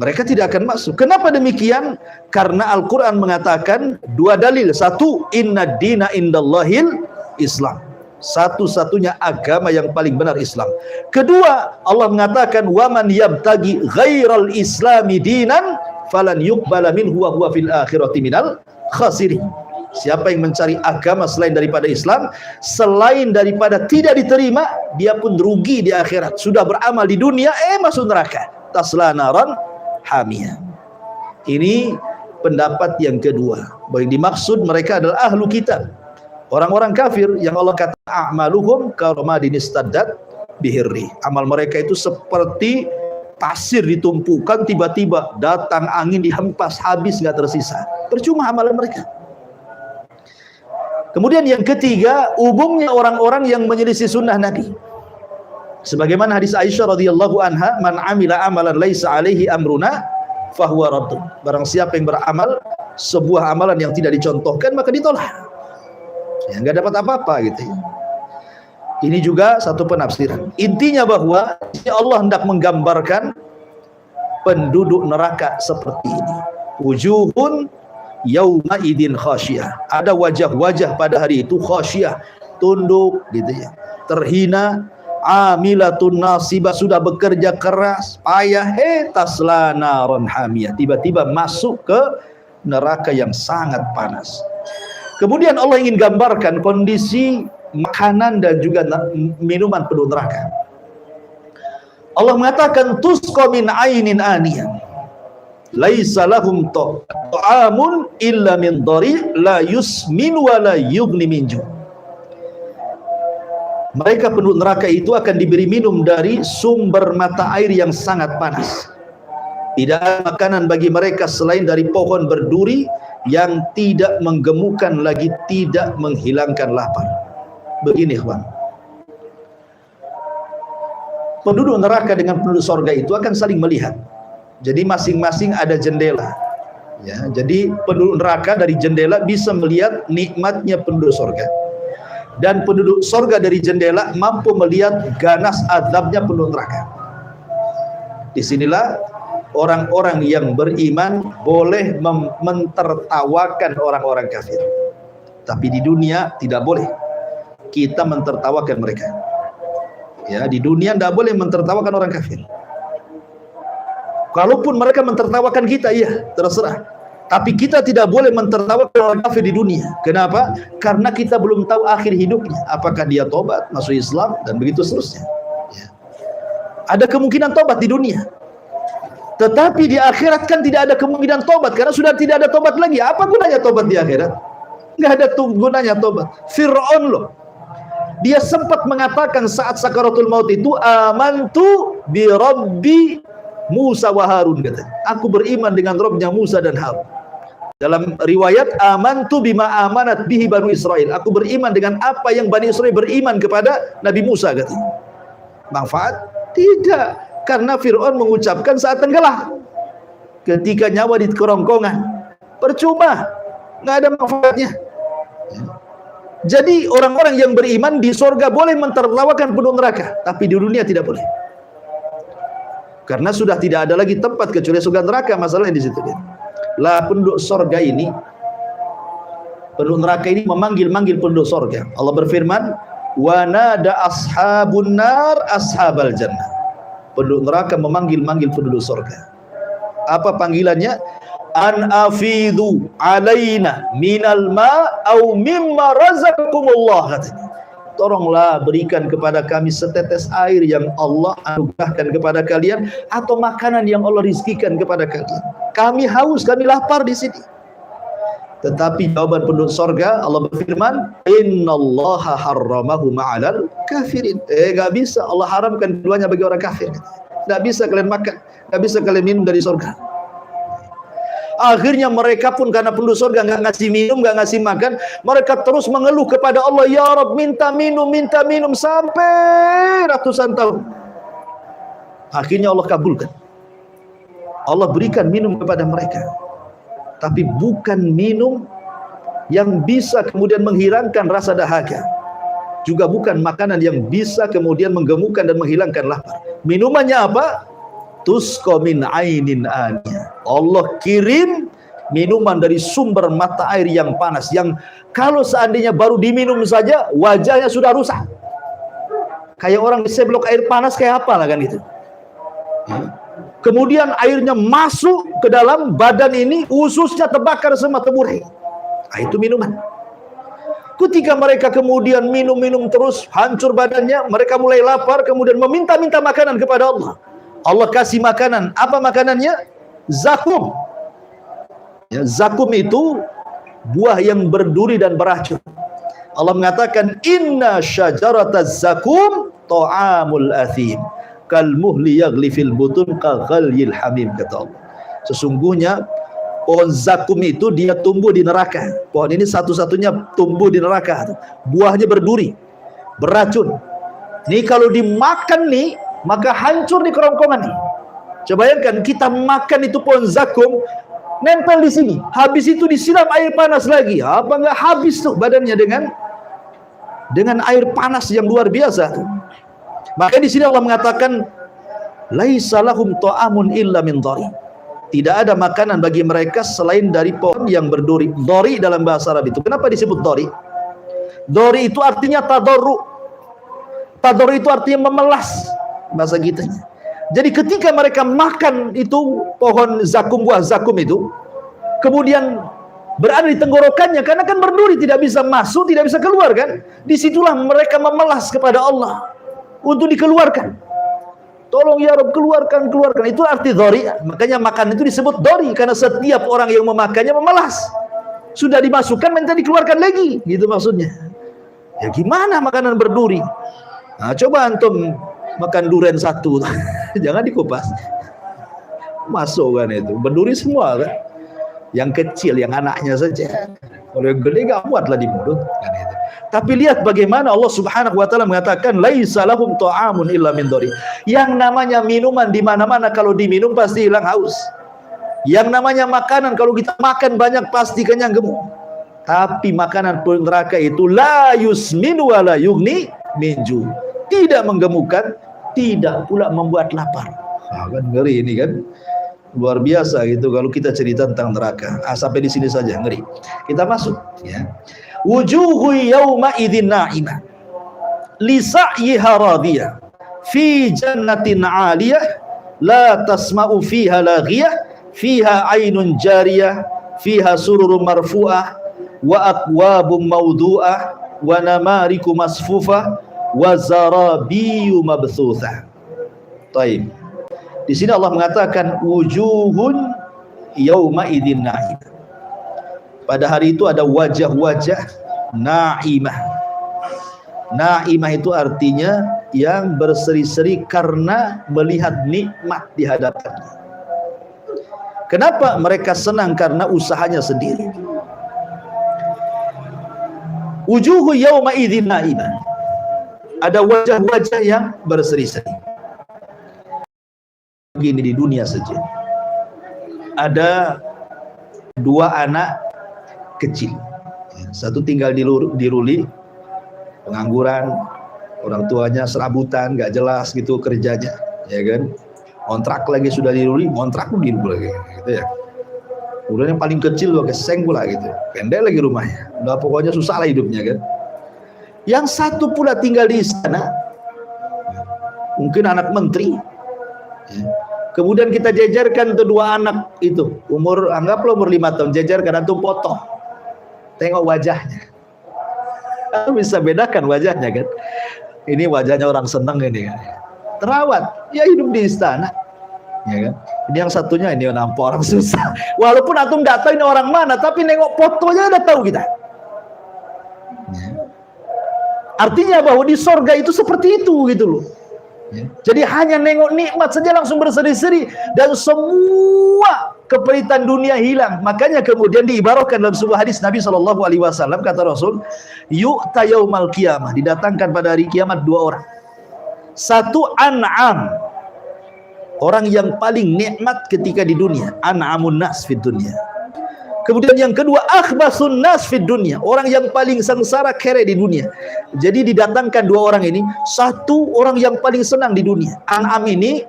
mereka tidak akan masuk. Kenapa demikian? Karena Al-Quran mengatakan dua dalil. Satu, inna dina indallahil Islam. Satu-satunya agama yang paling benar Islam. Kedua, Allah mengatakan waman yabtagi ghairal islami dinan falan yuqbala minhu wa huwa fil akhirati minal khasirin. Siapa yang mencari agama selain daripada Islam, selain daripada tidak diterima, dia pun rugi di akhirat. Sudah beramal di dunia, masuk neraka. Tasla naran hamiyah. Ini pendapat yang kedua, bahwa yang dimaksud mereka adalah ahlu kitab, orang-orang kafir yang Allah kata a'maluhum karamadin istaddat bihirri. Amal mereka itu seperti pasir ditumpukan, tiba-tiba datang angin dihempas, habis nggak tersisa. Percuma amalan mereka. Kemudian yang ketiga, umumnya orang-orang yang menyelisih sunnah Nabi. Sebagaimana hadis Aisyah radhiyallahu anha, man amila amalan laisa alaihi amruna fahuwa raddun. Barang siapa yang beramal sebuah amalan yang tidak dicontohkan, maka ditolak. Ya, nggak dapat apa-apa gitu ya. Ini juga satu penafsiran. Intinya bahwa Allah hendak menggambarkan penduduk neraka seperti ini. Wujuhun yauma idin khasyiyah. Ada wajah-wajah pada hari itu khasyiyah, tunduk gitu ya. Terhina, amilatun nasibah, sudah bekerja keras, payah, tasla naron hamiyah. Tiba-tiba masuk ke neraka yang sangat panas. Kemudian Allah ingin gambarkan kondisi makanan dan juga minuman penduduk neraka. Allah mengatakan tusqa min ainin aniyah laisa lahum ta'amun illa min dhari' la yusmin wa la yughni min ju'. Mereka penduduk neraka itu akan diberi minum dari sumber mata air yang sangat panas. Tidak ada makanan bagi mereka selain dari pohon berduri yang tidak menggemukkan lagi, tidak menghilangkan lapar. Begini ikhwan, penduduk neraka dengan penduduk surga itu akan saling melihat. Jadi masing-masing ada jendela ya. Jadi penduduk neraka dari jendela bisa melihat nikmatnya penduduk surga, dan penduduk surga dari jendela mampu melihat ganas azabnya penduduk neraka. Disinilah orang-orang yang beriman boleh mentertawakan orang-orang kafir, tapi di dunia tidak boleh kita mentertawakan mereka. Ya, di dunia tidak boleh mentertawakan orang kafir. Kalaupun mereka mentertawakan kita, ya terserah. Tapi kita tidak boleh mentertawakan orang kafir di dunia. Kenapa? Karena kita belum tahu akhir hidupnya. Apakah dia tobat, masuk Islam, dan begitu seterusnya. Ya. Ada kemungkinan tobat di dunia, tetapi di akhirat kan tidak ada kemungkinan tobat, karena sudah tidak ada tobat lagi. Apa gunanya tobat di akhirat? Nggak ada gunanya tobat. Fir'aun loh, dia sempat mengatakan saat sakaratul maut itu, amantu bi rabbi Musa wa Harun, kata, aku beriman dengan Rabbnya Musa dan Harun. Dalam riwayat, amantu bima amanat bihi Banu Israel, aku beriman dengan apa yang Bani Israel beriman kepada Nabi Musa, kata. Manfaat? Tidak, karena Fir'aun mengucapkan saat tenggelam, ketika nyawa di kerongkongan. Percuma, nggak ada manfaatnya. Jadi orang-orang yang beriman di surga boleh mentertawakan penduduk neraka, tapi di dunia tidak boleh. Karena sudah tidak ada lagi tempat kecuali surga neraka. Masalahnya di situ. Lah penduduk surga ini, penduduk neraka ini memanggil-manggil penduduk surga. Allah berfirman, wa nada ashabun nar ashabal jannah. Penduduk neraka memanggil-manggil penduduk surga. Apa panggilannya? An afidhu alaina minal ma au mimma razaqakumullah, katanya. Tolonglah berikan kepada kami setetes air yang Allah anugerahkan kepada kalian, atau makanan yang Allah rizkikan kepada kalian. Kami haus, kami lapar di sini. Tetapi jawaban penduduk surga, Allah berfirman, innallaha harramahu ma'alal kafirin. Gak bisa, Allah haramkan keduanya bagi orang kafir. Gak bisa kalian makan, gak bisa kalian minum dari surga. Akhirnya mereka pun karena penduduk surga nggak ngasih minum, nggak ngasih makan, mereka terus mengeluh kepada Allah, ya Rabb, minta minum sampai ratusan tahun. Akhirnya Allah kabulkan. Allah berikan minum kepada mereka, tapi bukan minum yang bisa kemudian menghilangkan rasa dahaga, juga bukan makanan yang bisa kemudian menggemukkan dan menghilangkan lapar. Minumannya apa? Tusqa min ainin aniyah. Allah kirim minuman dari sumber mata air yang panas, yang kalau seandainya baru diminum saja wajahnya sudah rusak. Kayak orang diseblok air panas kayak apa lah kan itu. Kemudian airnya masuk ke dalam badan ini, ususnya terbakar semua, terburai. Nah, itu minuman. Ketika mereka kemudian minum terus, hancur badannya, mereka mulai lapar, kemudian meminta-minta makanan kepada Allah. Allah kasih makanan. Apa makanannya? Zakum. Ya, zakum itu buah yang berduri dan beracun. Allah mengatakan inna syajarataz zakum ta'amul athim kal muhli yaghli fil butun ka ghalyil hamim, kata Allah. Sesungguhnya pohon zakum itu dia tumbuh di neraka. Pohon ini satu-satunya tumbuh di neraka. Buahnya berduri, beracun. Nih kalau dimakan nih, maka hancur di kerongkongan nih. Coba bayangkan kita makan itu pohon zakum, nempel di sini. Habis itu disiram air panas lagi. Apa enggak habis tuh badannya dengan air panas yang luar biasa. Maka di sini Allah mengatakan laisa lahum ta'amun illa min dhari. Tidak ada makanan bagi mereka selain dari pohon yang berduri. Dhari dalam bahasa Arab itu. Kenapa disebut dhari? Dhari itu artinya tadarru. Tadarru itu artinya memelas bahasa kitanya. Jadi ketika mereka makan itu pohon zakum, buah zakum itu, kemudian berada di tenggorokannya, karena kan berduri, tidak bisa masuk, tidak bisa keluar kan. Disitulah mereka memelas kepada Allah untuk dikeluarkan. Tolong ya Rabb, keluarkan, keluarkan. Itu arti dhari. Makanya makan itu disebut dhari, karena setiap orang yang memakannya memelas. Sudah dimasukkan, minta dikeluarkan lagi, gitu maksudnya. Ya gimana makanan berduri? Nah, coba antum makan durian satu, jangan dikupas, masuk kan itu, berduri semua kan. Yang kecil, yang anaknya saja. Kalau yang gede gak muat lah di mulut kan itu. Tapi lihat bagaimana Allah Subhanahu wa taala mengatakan laisa lahum ta'amun illa min dhari. Yang namanya minuman di mana-mana kalau diminum pasti hilang haus. Yang namanya makanan kalau kita makan banyak pasti kenyang gemuk. Tapi makanan neraka itu la yusminu wa la yughni min ju'. Tidak menggemukkan, tidak pula membuat lapar. Nah, kan ngeri ini kan. Luar biasa gitu kalau kita cerita tentang neraka. Sampai di sini saja ngeri. Kita masuk ya. Wujuhu yauma idzin na'imah li sa'yiha radiyah fi jannatin 'aliyah la tasma'u fiha laghiyah fiha 'ainun jariyah fiha sururun marfu'ah wa akwabum mawdu'ah wa namariku masfufah wa zarabiyu mabthuthah. Taib. Di sini Allah mengatakan wujuhun yauma idzin na'imah. Pada hari itu ada wajah-wajah na'imah. Na'imah itu artinya yang berseri-seri karena melihat nikmat di hadapannya. Kenapa mereka senang? Karena usahanya sendiri. Wujuhu yauma idzin na'imah. Ada wajah-wajah yang berseri-seri. Begini di dunia saja. Ada dua anak kecil. Satu tinggal di Ruli, pengangguran, orang tuanya serabutan, gak jelas gitu kerjanya, ya kan? Kontrak lagi sudah di Ruli, kontrak pun di Ruli lagi, gitu ya. Udah yang paling kecil pakai seng pula gitu, pendek lagi rumahnya. Udah pokoknya susah lah hidupnya kan. Yang satu pula tinggal di istana, mungkin anak menteri. Ya. Kemudian kita jajarkan kedua anak itu, anggaplah umur 5 tahun, jajarkan antum foto. Tengok wajahnya. Kamu bisa bedakan wajahnya kan. Ini wajahnya orang senang ini kan. Terawat, ya hidup di istana. Ya kan? Ini yang satunya ini nampak orang susah. Walaupun antum enggak tahu ini orang mana, tapi nengok fotonya udah tahu kita. Ya. Artinya bahwa di sorga itu seperti itu gitu loh. Ya. Jadi hanya nengok nikmat saja langsung berseri-seri dan semua kepahitan dunia hilang. Makanya kemudian diibaratkan dalam sebuah hadis Nabi SAW, kata Rasul, yu'ta yaumal qiyamah, didatangkan pada hari kiamat dua orang. Satu an'am, orang yang paling nikmat ketika di dunia, an'amun nas fid dunia. Kemudian yang kedua akhbasun nas fid dunia, orang yang paling sengsara kere di dunia. Jadi didatangkan dua orang ini, satu orang yang paling senang di dunia. An'am ini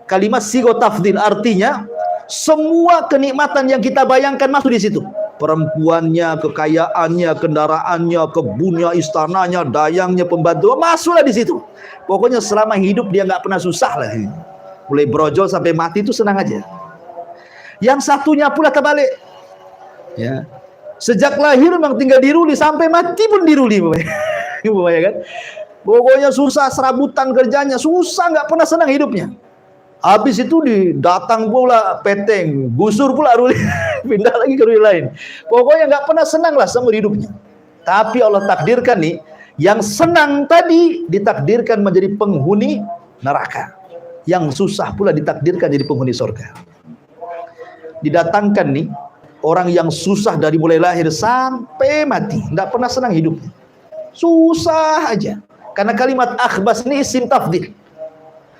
kalimat sigo tafdil, artinya semua kenikmatan yang kita bayangkan masuk di situ. Perempuannya, kekayaannya, kendaraannya, kebunnya, istananya, dayangnya, pembantu, masuklah di situ. Pokoknya selama hidup dia nggak pernah susah lah. Mulai brojol sampai mati itu senang aja. Yang satunya pula terbalik. Ya, sejak lahir memang tinggal di Ruli, sampai mati pun di Ruli, kan? Pokoknya susah, serabutan kerjanya, susah, nggak pernah senang hidupnya. Habis itu datang pula peteng, gusur pula ruli, pindah lagi ke ruli lain. Pokoknya nggak pernah senang lah seumur hidupnya. Tapi Allah takdirkan nih, yang senang tadi ditakdirkan menjadi penghuni neraka. Yang susah pula ditakdirkan jadi penghuni surga. Didatangkan nih, orang yang susah dari mulai lahir sampai mati, nggak pernah senang hidupnya. Susah aja. Karena kalimat akhbas ini isim tafdil.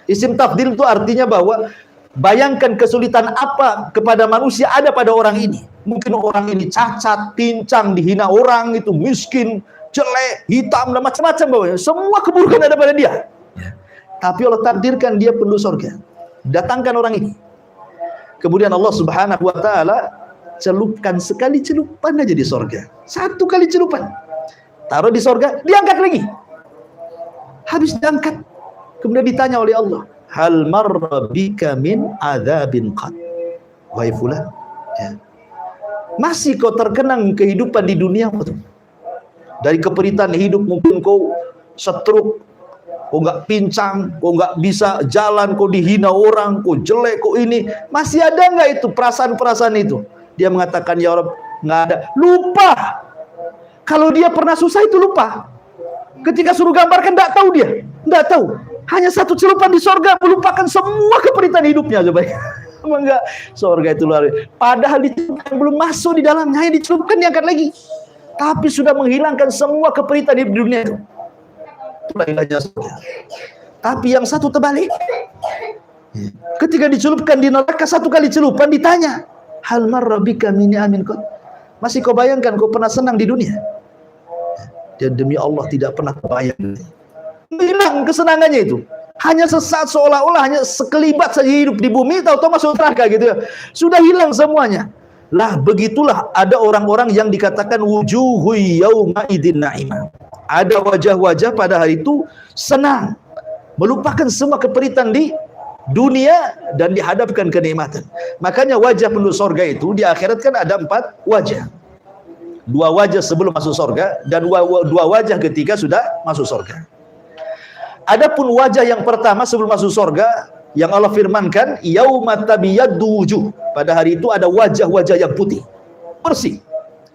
Isim tafdil itu artinya bahwa bayangkan kesulitan apa kepada manusia ada pada orang ini. Mungkin orang ini cacat, pincang, dihina orang, itu miskin, jelek, hitam, dan macam-macam. Semua keburukan ada pada dia. Tapi Allah takdirkan dia penduduk surga. Datangkan orang ini. Kemudian Allah Subhanahu wa taala celupkan sekali celupan aja di surga. Satu kali celupan. Taruh di surga, diangkat lagi. Habis diangkat, kemudian ditanya oleh Allah, hal marra bika min adzabin qad? Wahai fulan, ya. Masih kau terkenang kehidupan di dunia? Dari keperitan hidup, mungkin kau stroke, kau nggak pincang, kau nggak bisa jalan, kau dihina orang, kau jelek, kau ini. Masih ada nggak itu perasaan-perasaan itu? Dia mengatakan, ya Rabb, nggak ada. Lupa. Kalau dia pernah susah itu lupa. Ketika suruh gambarkan, nggak tahu dia, nggak tahu. Hanya satu celupan di sorga melupakan semua keperitan hidupnya. Coba, emang nggak? Sorga itu luar biasa. Padahal dicelupkan belum masuk di dalamnya, hanya dicelupkan diangkat lagi. Tapi sudah menghilangkan semua keperitan di dunia itu. Itulah ilahnya surga. Tapi yang satu terbalik. Ketika dicelupkan di neraka satu kali celupan ditanya, hal marra bika min amin qad? Masih kau bayangkan kau pernah senang di dunia? Dan demi Allah tidak pernah terbayang. Hilang kesenangannya itu. Hanya sesaat, seolah-olah hanya sekelibat saja hidup di bumi, tahu-tahu masuk neraka gitu ya. Sudah hilang semuanya. Lah begitulah ada orang-orang yang dikatakan wujuhu yauma idzin na'imah. Ada wajah-wajah pada hari itu senang, melupakan semua keperitan di dunia dan dihadapkan kenikmatan. Makanya wajah penduduk surga itu di akhirat kan ada 4 wajah. 2 wajah sebelum masuk surga dan 2 wajah ketika sudah masuk surga. Adapun wajah yang pertama sebelum masuk surga yang Allah firmankan, yauma tabyaddu wujuh. Pada hari itu ada wajah-wajah yang putih, bersih.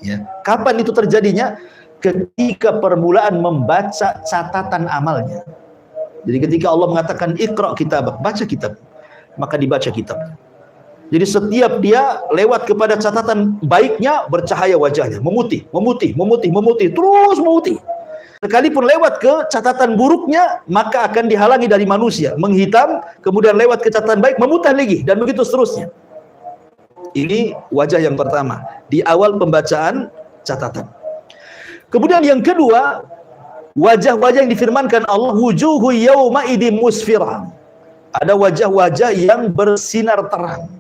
Ya. Kapan itu terjadinya? Ketika permulaan membaca catatan amalnya. Jadi ketika Allah mengatakan iqra kitabak, baca kitab, maka dibaca kitab. Jadi setiap dia lewat kepada catatan baiknya, bercahaya wajahnya, memutih, memutih, memutih, memutih, terus memutih. Sekalipun lewat ke catatan buruknya, maka akan dihalangi dari manusia, menghitam, kemudian lewat ke catatan baik, memutih lagi, dan begitu seterusnya. Ini wajah yang pertama, di awal pembacaan catatan. Kemudian yang kedua, wajah-wajah yang difirmankan Allah, wujuhu yawma idzin musfirah. Ada wajah-wajah yang bersinar terang.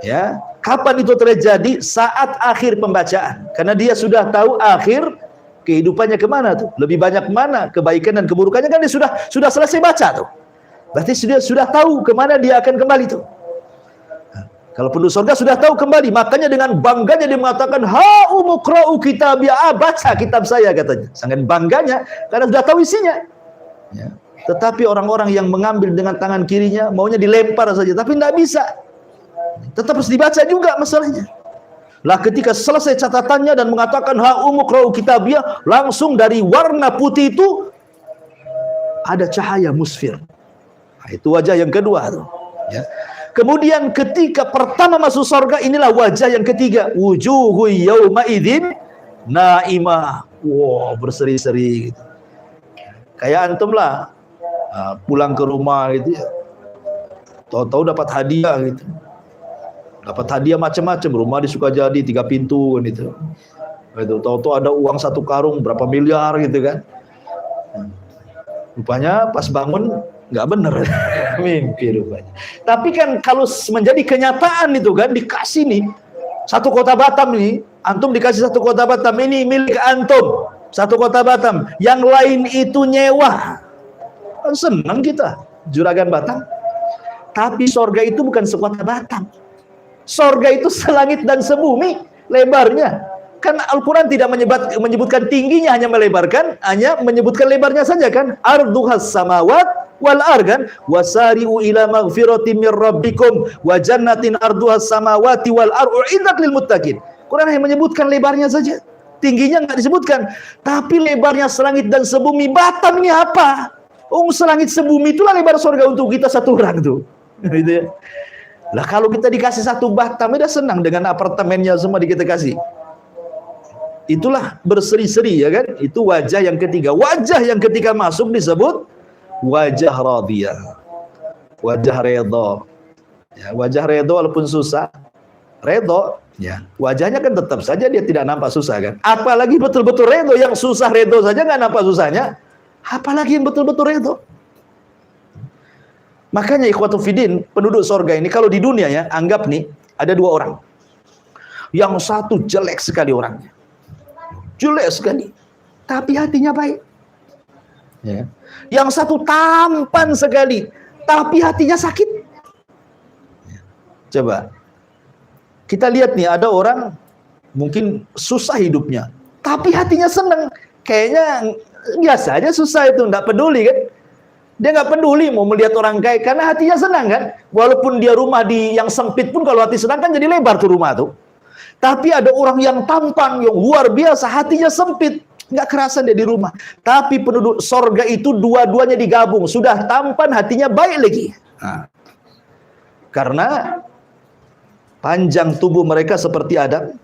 Ya, kapan itu terjadi? Saat akhir pembacaan. Karena dia sudah tahu akhir kehidupannya kemana tuh, lebih banyak mana kebaikan dan keburukannya, kan dia sudah selesai baca tuh. Berarti sudah tahu kemana dia akan kembali tuh. Kalau penduduk surga sudah tahu kembali, makanya dengan bangganya dia mengatakan, ha umuqra'u kitabia, baca kitab saya, katanya. Sangat bangganya karena sudah tahu isinya. Ya. Tetapi orang-orang yang mengambil dengan tangan kirinya maunya dilempar saja, tapi tidak bisa. Tetap harus dibaca juga masalahnya. Lah ketika selesai catatannya dan mengatakan ha umuqra'u kitabia, langsung dari warna putih itu ada cahaya musfir. Nah, itu wajah yang kedua tuh. Ya. Kemudian ketika pertama masuk surga, inilah wajah yang ketiga, wujuhu yauma idzin naimah. Wow, berseri-seri gitu. Kayak antum lah, pulang ke rumah gitu ya. Tahu-tahu dapat hadiah gitu. Dapat hadiah macam-macam, rumah di Sukajadi 3 pintu kan itu. Gitu. Tahu-tahu ada uang 1 karung berapa miliar gitu kan. Rupanya pas bangun nggak bener, mimpi rupanya. Tapi kan kalau menjadi kenyataan itu kan, dikasih nih 1 kota Batam nih, antum dikasih 1 kota Batam, ini milik antum 1 kota Batam, yang lain itu nyewa, kan senang kita juragan Batam. Tapi sorga itu bukan sekota Batam, sorga itu selangit dan sebumi lebarnya. Kan Al-Quran tidak menyebutkan tingginya, hanya melebarkan, hanya menyebutkan lebarnya saja kan. Arduhas samawat wal ar kan, wasari'u ila maghfiratin mir rabbikum wa jannatin arduhas samawati wal ar u'iddat lil muttaqin. Quran hanya menyebutkan lebarnya saja, tingginya enggak disebutkan. Tapi lebarnya selangit dan sebumi, Batam ini apa? Selangit sebumi itulah lebar surga untuk kita satu orang tuh. Gitu ya. Lah kalau kita dikasih satu Batam, udah senang dengan apartemennya semua kita kasih. Itulah berseri-seri ya kan? Itu wajah yang ketiga. Wajah yang ketika masuk disebut wajah radiyah. Wajah redha. Ya, wajah redha walaupun susah, redha ya. Wajahnya kan tetap saja dia tidak nampak susah kan? Apalagi betul-betul redha, yang susah redha saja nggak nampak susahnya. Apalagi yang betul-betul redha. Makanya ikhwatul fidin, penduduk surga ini kalau di dunia ya, anggap nih ada dua orang. Yang satu jelek sekali orangnya. Jelek sekali, tapi hatinya baik. Ya. Yang satu tampan sekali, tapi hatinya sakit. Ya. Coba kita lihat nih, ada orang mungkin susah hidupnya, tapi hatinya seneng. Kayaknya biasa aja susah itu, nggak peduli kan? Dia nggak peduli mau melihat orang kaya karena hatinya senang kan? Walaupun dia rumah di yang sempit pun kalau hati senang kan jadi lebar tuh rumah tuh. Tapi ada orang yang tampan, yang luar biasa, hatinya sempit, nggak kerasan dia di rumah. Tapi penduduk sorga itu dua-duanya digabung, sudah tampan, hatinya baik lagi. Nah, karena panjang tubuh mereka seperti Adam,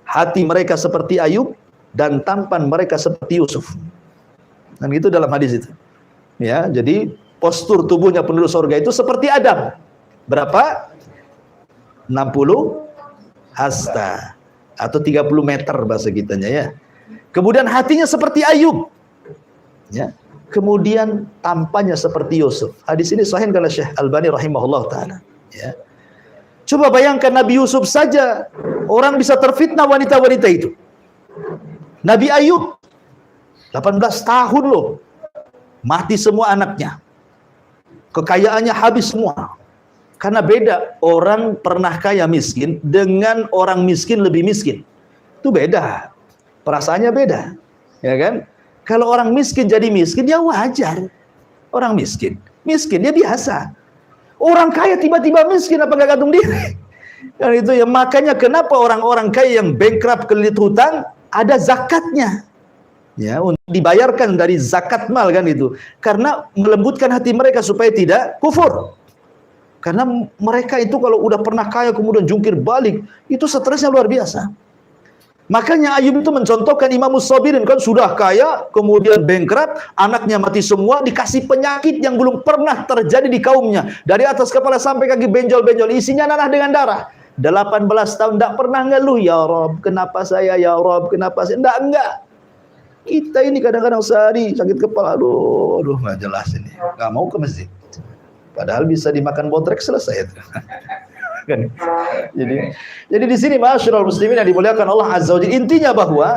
hati mereka seperti Ayub, dan tampan mereka seperti Yusuf. Dan itu dalam hadis itu. Ya, jadi postur tubuhnya penduduk sorga itu seperti Adam. Berapa? 60 hasta atau 30 meter bahasa kitanya ya. Kemudian hatinya seperti Ayub. Ya. Kemudian tampannya seperti Yusuf. Hadis ini sahih kata Syekh Albani rahimahullah taala. Ya. Coba bayangkan Nabi Yusuf saja orang bisa terfitnah wanita-wanita itu. Nabi Ayub 18 tahun loh. Mati semua anaknya. Kekayaannya habis semua. Karena beda, orang pernah kaya miskin dengan orang miskin lebih miskin. Itu beda. Perasaannya beda. Ya kan? Kalau orang miskin jadi miskin, ya wajar. Orang miskin. Miskin, dia biasa. Orang kaya tiba-tiba miskin, apa nggak gantung diri? Dan itu ya, makanya kenapa orang-orang kaya yang bankrupt kelilit hutang, ada zakatnya. Ya, untuk dibayarkan dari zakat mal kan itu. Karena melembutkan hati mereka supaya tidak kufur. Karena mereka itu kalau udah pernah kaya kemudian jungkir balik, itu stresnya luar biasa. Makanya Ayub itu mencontohkan Imamus Sabirin, kan sudah kaya, kemudian bankrupt, anaknya mati semua, dikasih penyakit yang belum pernah terjadi di kaumnya. Dari atas kepala sampai kaki benjol-benjol, isinya nanah dengan darah. 18 tahun tidak pernah ngeluh, ya Rob, kenapa saya, ya Rob, kenapa saya? Enggak. Kita ini kadang-kadang sehari sakit kepala, aduh, nggak jelas ini, nggak mau ke masjid. Padahal bisa dimakan botrek selesai itu. Kan? Jadi di sini ma'asyiral muslimin yang dimuliakan Allah Azza wa Jalla, intinya bahwa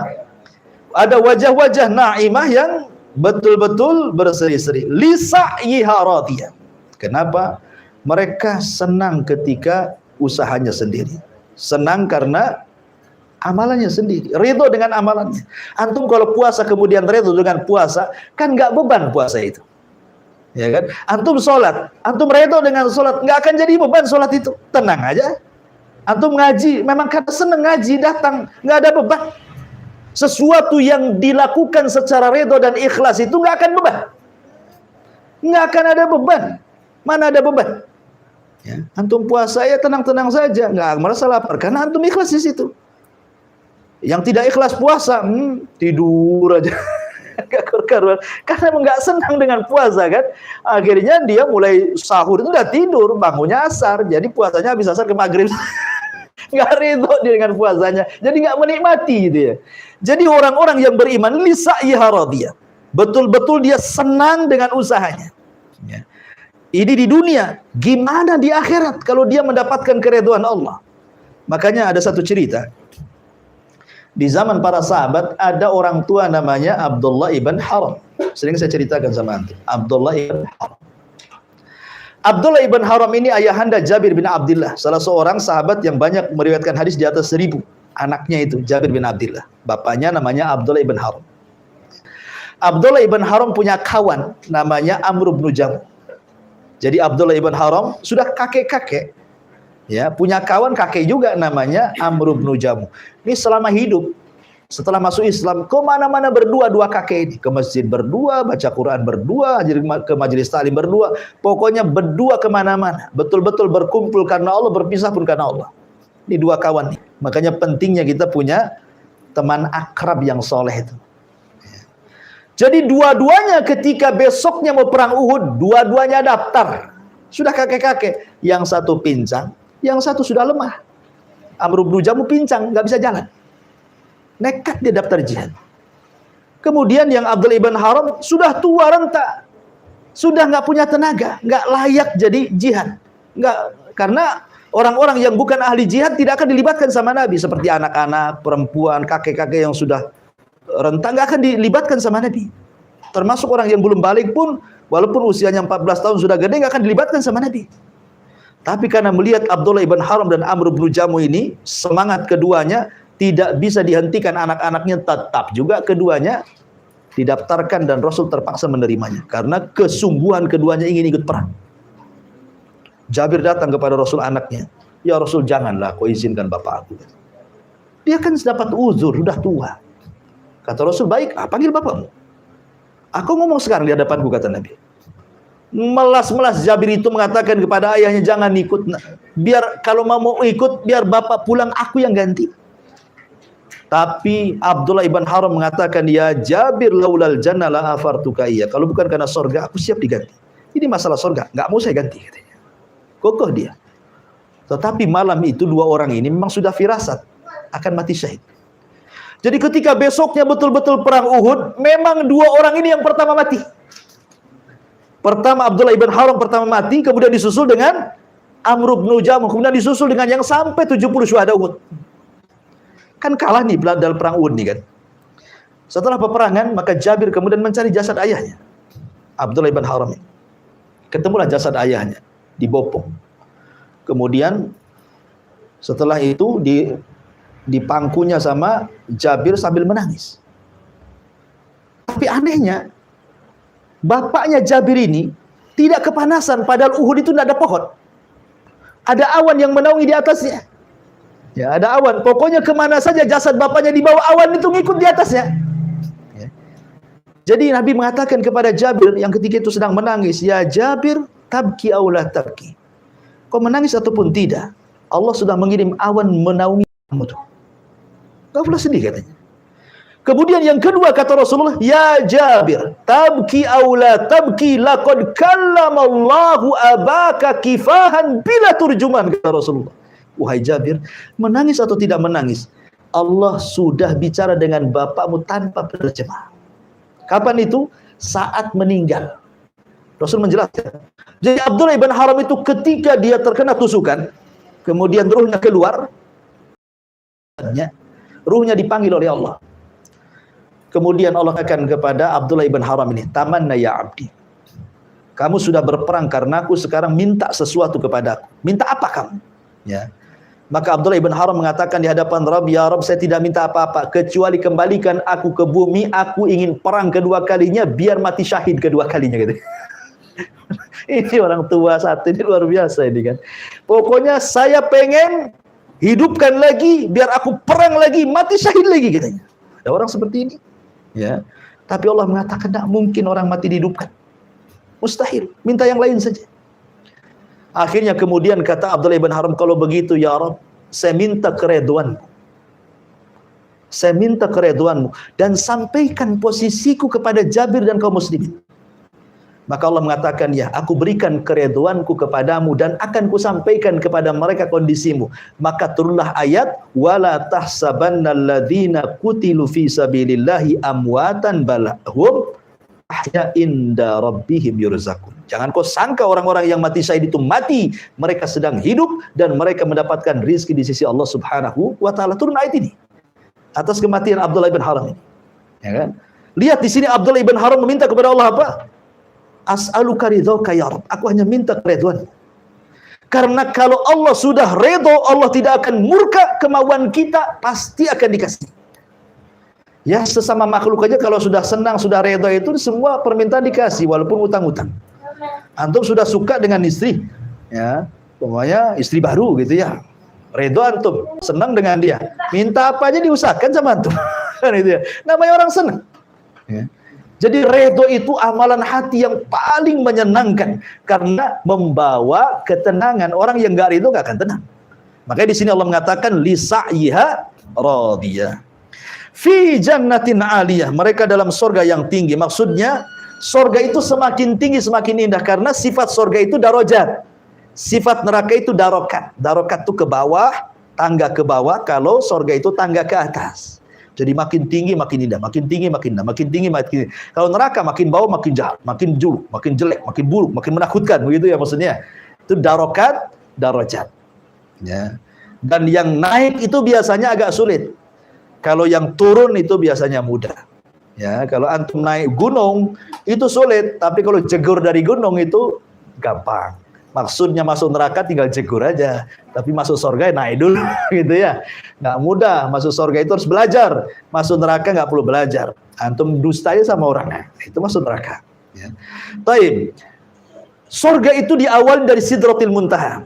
ada wajah-wajah naimah yang betul-betul berseri-seri. Lisa'yiha radiyah. Kenapa? Mereka senang ketika usahanya sendiri. Senang karena amalannya sendiri. Ridho dengan amalannya. Antum kalau puasa kemudian ridho dengan puasa, kan nggak beban puasa itu. Ya kan? Antum sholat, antum redho dengan sholat, nggak akan jadi beban sholat itu, tenang aja. Antum ngaji, memang karena seneng ngaji datang, nggak ada beban. Sesuatu yang dilakukan secara redho dan ikhlas itu nggak akan beban, nggak akan ada beban. Mana ada beban? Ya. Antum puasa ya tenang-tenang saja, nggak merasa lapar karena antum ikhlas di situ. Yang tidak ikhlas puasa, tidur aja. Gak karuan karena emang nggak senang dengan puasa kan, akhirnya dia mulai sahur itu udah tidur, bangunnya asar, jadi puasanya habis asar ke maghrib. Nggak ridho dia dengan puasanya, jadi nggak menikmati gitu ya. Jadi orang-orang yang beriman lisa'yiha radiyah, betul-betul dia senang dengan usahanya ya. Ini di dunia, gimana di akhirat kalau dia mendapatkan keridhaan Allah? Makanya ada satu cerita. Di zaman para sahabat ada orang tua namanya Abdullah ibn Haram. Sering saya ceritakan sama antum. Abdullah ibn Haram. Abdullah ibn Haram ini ayahanda Jabir bin Abdullah, salah seorang sahabat yang banyak meriwayatkan hadis di atas 1000. Anaknya itu Jabir bin Abdullah. Bapaknya namanya Abdullah ibn Haram. Abdullah ibn Haram punya kawan namanya Amr bin Jamuh. Jadi Abdullah ibn Haram sudah kakek-kakek, ya, punya kawan kakek juga namanya Amr bin Jamuh. Ini selama hidup, setelah masuk Islam, kemana-mana berdua, dua kakek ini. Ke masjid berdua, baca Quran berdua, ke majelis taklim berdua. Pokoknya berdua kemana-mana. Betul-betul berkumpul karena Allah, berpisah pun karena Allah. Ini dua kawan nih. Makanya pentingnya kita punya teman akrab yang soleh itu. Jadi dua-duanya ketika besoknya mau perang Uhud, dua-duanya daftar. Sudah kakek-kakek. Yang satu pincang, yang satu sudah lemah. Amr bin Jamuh pincang, nggak bisa jalan. Nekat dia daftar jihad. Kemudian yang Abdullah ibn Haram sudah tua renta, sudah nggak punya tenaga, nggak layak jadi jihad. Nggak, karena orang-orang yang bukan ahli jihad tidak akan dilibatkan sama Nabi, seperti anak-anak, perempuan, kakek-kakek yang sudah renta nggak akan dilibatkan sama Nabi. Termasuk orang yang belum balik pun, walaupun usianya 14 tahun sudah gede, nggak akan dilibatkan sama Nabi. Tapi karena melihat Abdullah ibn Haram dan Amr bin Jamuh ini, semangat keduanya tidak bisa dihentikan, anak-anaknya tetap juga keduanya didaftarkan dan Rasul terpaksa menerimanya karena kesungguhan keduanya ingin ikut perang. Jabir datang kepada Rasul anaknya, "Ya Rasul, janganlah kau izinkan bapak aku." Dia kan dapat uzur, sudah tua. Kata Rasul, "Baik, panggil bapakmu." "Aku ngomong sekarang di hadapanku," kata Nabi. Melas-melas Jabir itu mengatakan kepada ayahnya, "Jangan ikut. Biar kalau mau ikut, biar bapak pulang, aku yang ganti." Tapi Abdullah ibn Haram mengatakan, "Ya Jabir, laulal jannah la afartuka iya." Kalau bukan karena surga, aku siap diganti. Ini masalah surga, nggak mau saya ganti, katanya. Kokoh dia. Tetapi malam itu dua orang ini memang sudah firasat akan mati syahid. Jadi ketika besoknya betul-betul perang Uhud, memang dua orang ini yang pertama mati. Pertama Abdullah ibn Haram pertama mati, kemudian disusul dengan Amr bin Jamuh, kemudian disusul dengan yang sampai 70 syuhada Uhud. Kan kalah nih dalam perang Uhud nih kan. Setelah peperangan, maka Jabir kemudian mencari jasad ayahnya, Abdullah ibn Haram. Ketemulah jasad ayahnya dibopong. Kemudian setelah itu dipangkunya sama Jabir sambil menangis. Tapi anehnya, bapaknya Jabir ini tidak kepanasan, padahal Uhud itu tidak ada pohon. Ada awan yang menaungi di atasnya. Ya, ada awan. Pokoknya kemana saja jasad bapaknya dibawa, awan itu ngikut di atasnya. Ya. Jadi Nabi mengatakan kepada Jabir yang ketika itu sedang menangis, "Ya Jabir, tabki aulah tabki." Kau menangis ataupun tidak, Allah sudah mengirim awan menaungi kamu tuh. Gak boleh sedih, katanya. Kemudian yang kedua kata Rasulullah, "Ya Jabir, tabki aula tabki laqad kallamallahu abaka kifahan bila turjuman," kata Rasulullah. Wahai Jabir, menangis atau tidak menangis, Allah sudah bicara dengan bapakmu tanpa penerjemah. Kapan itu? Saat meninggal. Rasul menjelaskan. Jadi Abdullah ibn Haram itu ketika dia terkena tusukan, kemudian ruhnya keluar, ruhnya dipanggil oleh Allah. Kemudian Allah akan kepada Abdullah ibn Haram ini, "Tamanna ya abdi. Kamu sudah berperang karena aku, sekarang minta sesuatu kepadaku." "Minta apa kamu?" Ya. Maka Abdullah ibn Haram mengatakan di hadapan Rabb, "Ya Rabb, saya tidak minta apa-apa kecuali kembalikan aku ke bumi. Aku ingin perang kedua kalinya biar mati syahid kedua kalinya," gitu. Ini orang tua satu ini luar biasa ini kan. Pokoknya saya pengen hidupkan lagi biar aku perang lagi, mati syahid lagi, katanya. Ada orang seperti ini. Ya. Tapi Allah mengatakan tidak mungkin orang mati dihidupkan. Mustahil. Minta yang lain saja. Akhirnya kemudian kata Abdullah ibn Haram, "Kalau begitu ya Rabb, saya minta keridhoanmu. Saya minta keridhoanmu dan sampaikan posisiku kepada Jabir dan kaum muslimin." Maka Allah mengatakan, "Ya, aku berikan keridhoanku kepadamu dan akan kusampaikan kepada mereka kondisimu." Maka turunlah ayat, "Wala tahsabannalladzina qutilu fi sabilillahi amwatan bal hum ahya inda rabbihim yurzaqun." Jangan kau sangka orang-orang yang mati syahid itu mati, mereka sedang hidup dan mereka mendapatkan rizki di sisi Allah Subhanahu wa taala. Turun ayat ini atas kematian Abdullah ibn Haram ini. Ya kan? Lihat di sini Abdullah ibn Haram meminta kepada Allah apa? "As'aluka ridhoka ya Rabb." Aku hanya minta keridhaan. Karena kalau Allah sudah redho, Allah tidak akan murka, kemauan kita pasti akan dikasih. Ya sesama makhluk aja kalau sudah senang, sudah redha itu semua permintaan dikasih walaupun utang-utang. Antum sudah suka dengan istri, ya, pokoknya istri baru gitu ya. Redha antum, senang dengan dia. Minta apa aja diusahakan sama antum. Kan itu ya. Namanya orang senang. Ya. Jadi redha itu amalan hati yang paling menyenangkan karena membawa ketenangan. Orang yang enggak ridho enggak akan tenang. Makanya di sini Allah mengatakan lisa'yiha radiyah. Fi jannatin aliyah, mereka dalam surga yang tinggi. Maksudnya surga itu semakin tinggi semakin indah karena sifat surga itu darajat. Sifat neraka itu darokat. Darokat itu ke bawah, tangga ke bawah. Kalau surga itu tangga ke atas. Jadi makin tinggi makin indah, makin tinggi makin indah, makin tinggi makin indah. Kalau neraka makin bawah makin jahat, makin juluk, makin jelek, makin buruk, makin menakutkan, begitu ya maksudnya. Itu darokat, darajat. Ya. Dan yang naik itu biasanya agak sulit. Kalau yang turun itu biasanya mudah. Ya, kalau antum naik gunung itu sulit, tapi kalau jegur dari gunung itu gampang. Maksudnya masuk neraka tinggal jegur aja, tapi masuk surga naik dulu gitu ya. Nggak mudah, masuk surga itu harus belajar. Masuk neraka nggak perlu belajar. Antum dusta aja sama orangnya, itu masuk neraka. Ya. Taib. Surga itu diawali dari Sidratil Muntaha.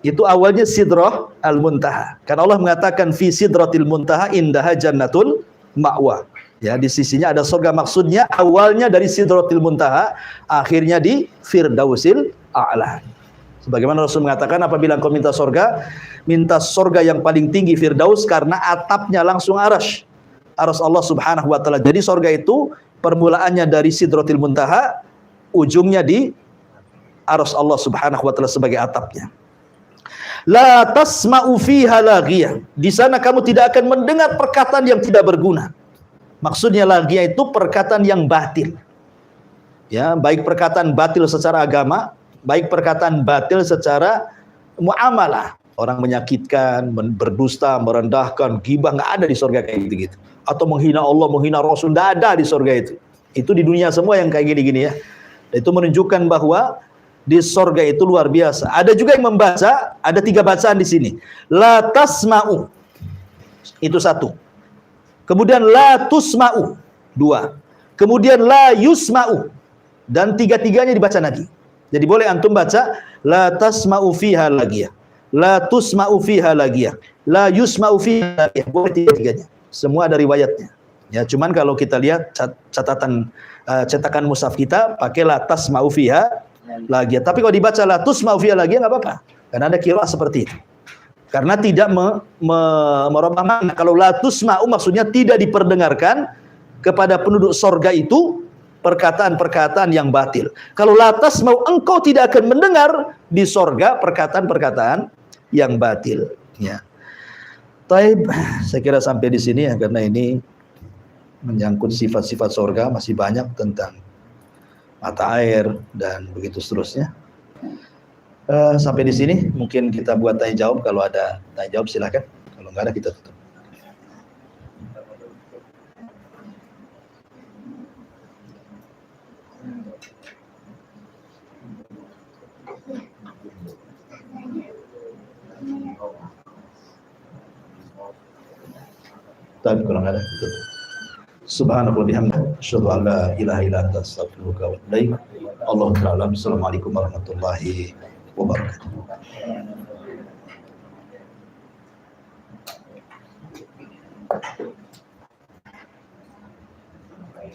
Itu awalnya Sidrah al-Muntaha. Karena Allah mengatakan fi Sidratil Muntaha indaha jannatul ma'wa. Ya, di sisinya ada surga, maksudnya awalnya dari Sidratil Muntaha, akhirnya di Firdausil A'la. Sebagaimana Rasul mengatakan apabila engkau minta surga yang paling tinggi Firdaus karena atapnya langsung arasy. Arasy Allah Subhanahu wa taala. Jadi surga itu permulaannya dari Sidratil Muntaha, ujungnya di arasy Allah Subhanahu wa taala sebagai atapnya. La tasma'u fiha laghiyah. Di sana kamu tidak akan mendengar perkataan yang tidak berguna. Maksudnya laghiyah itu perkataan yang batil. Ya, baik perkataan batil secara agama, baik perkataan batil secara muamalah. Orang menyakitkan, berdusta, merendahkan, ghibah, nggak ada di surga kayak gitu-gitu. Atau menghina Allah, menghina Rasul, nggak ada di surga itu. Itu di dunia semua yang kayak gini-gini ya. Itu menunjukkan bahwa di sorga itu luar biasa. Ada juga yang membaca, ada 3 bacaan di sini. La tasma'u, itu 1. Kemudian la tusma'u, 2. Kemudian la yusma'u, dan 3-tiganya dibaca lagi. Jadi boleh antum baca la tasma'u fiha lagiyah, la tusma'u fiha lagiyah, la yusma'u fiha lagiyah. Boleh 3-tiganya. Semua ada riwayatnya. Ya, cuman kalau kita lihat catatan cetakan mushaf kita pakai la tasma'u fiha lagi. Tapi kalau dibaca la tusma'u fiha lagi nggak apa-apa. Karena ada qiraah seperti itu. Karena tidak merubah makna. Kalau la tusma'u maksudnya tidak diperdengarkan kepada penduduk surga itu perkataan-perkataan yang batil. Kalau la tasma'u engkau tidak akan mendengar di surga perkataan-perkataan yang batil. Ya. Taib, saya kira sampai di sini ya karena ini menyangkut sifat-sifat surga masih banyak tentang mata air dan begitu seterusnya. Sampai di sini mungkin kita buat tanya jawab. Kalau ada tanya jawab silakan. Kalau nggak ada kita tutup. Tapi kalau nggak ada kita tutup. Subhanallah bihamdihi asyhadu an la ilaha illa anta astaghfiruka wa atubu ilaik. Allahu ta'ala. Assalamualaikum warahmatullahi wabarakatuh.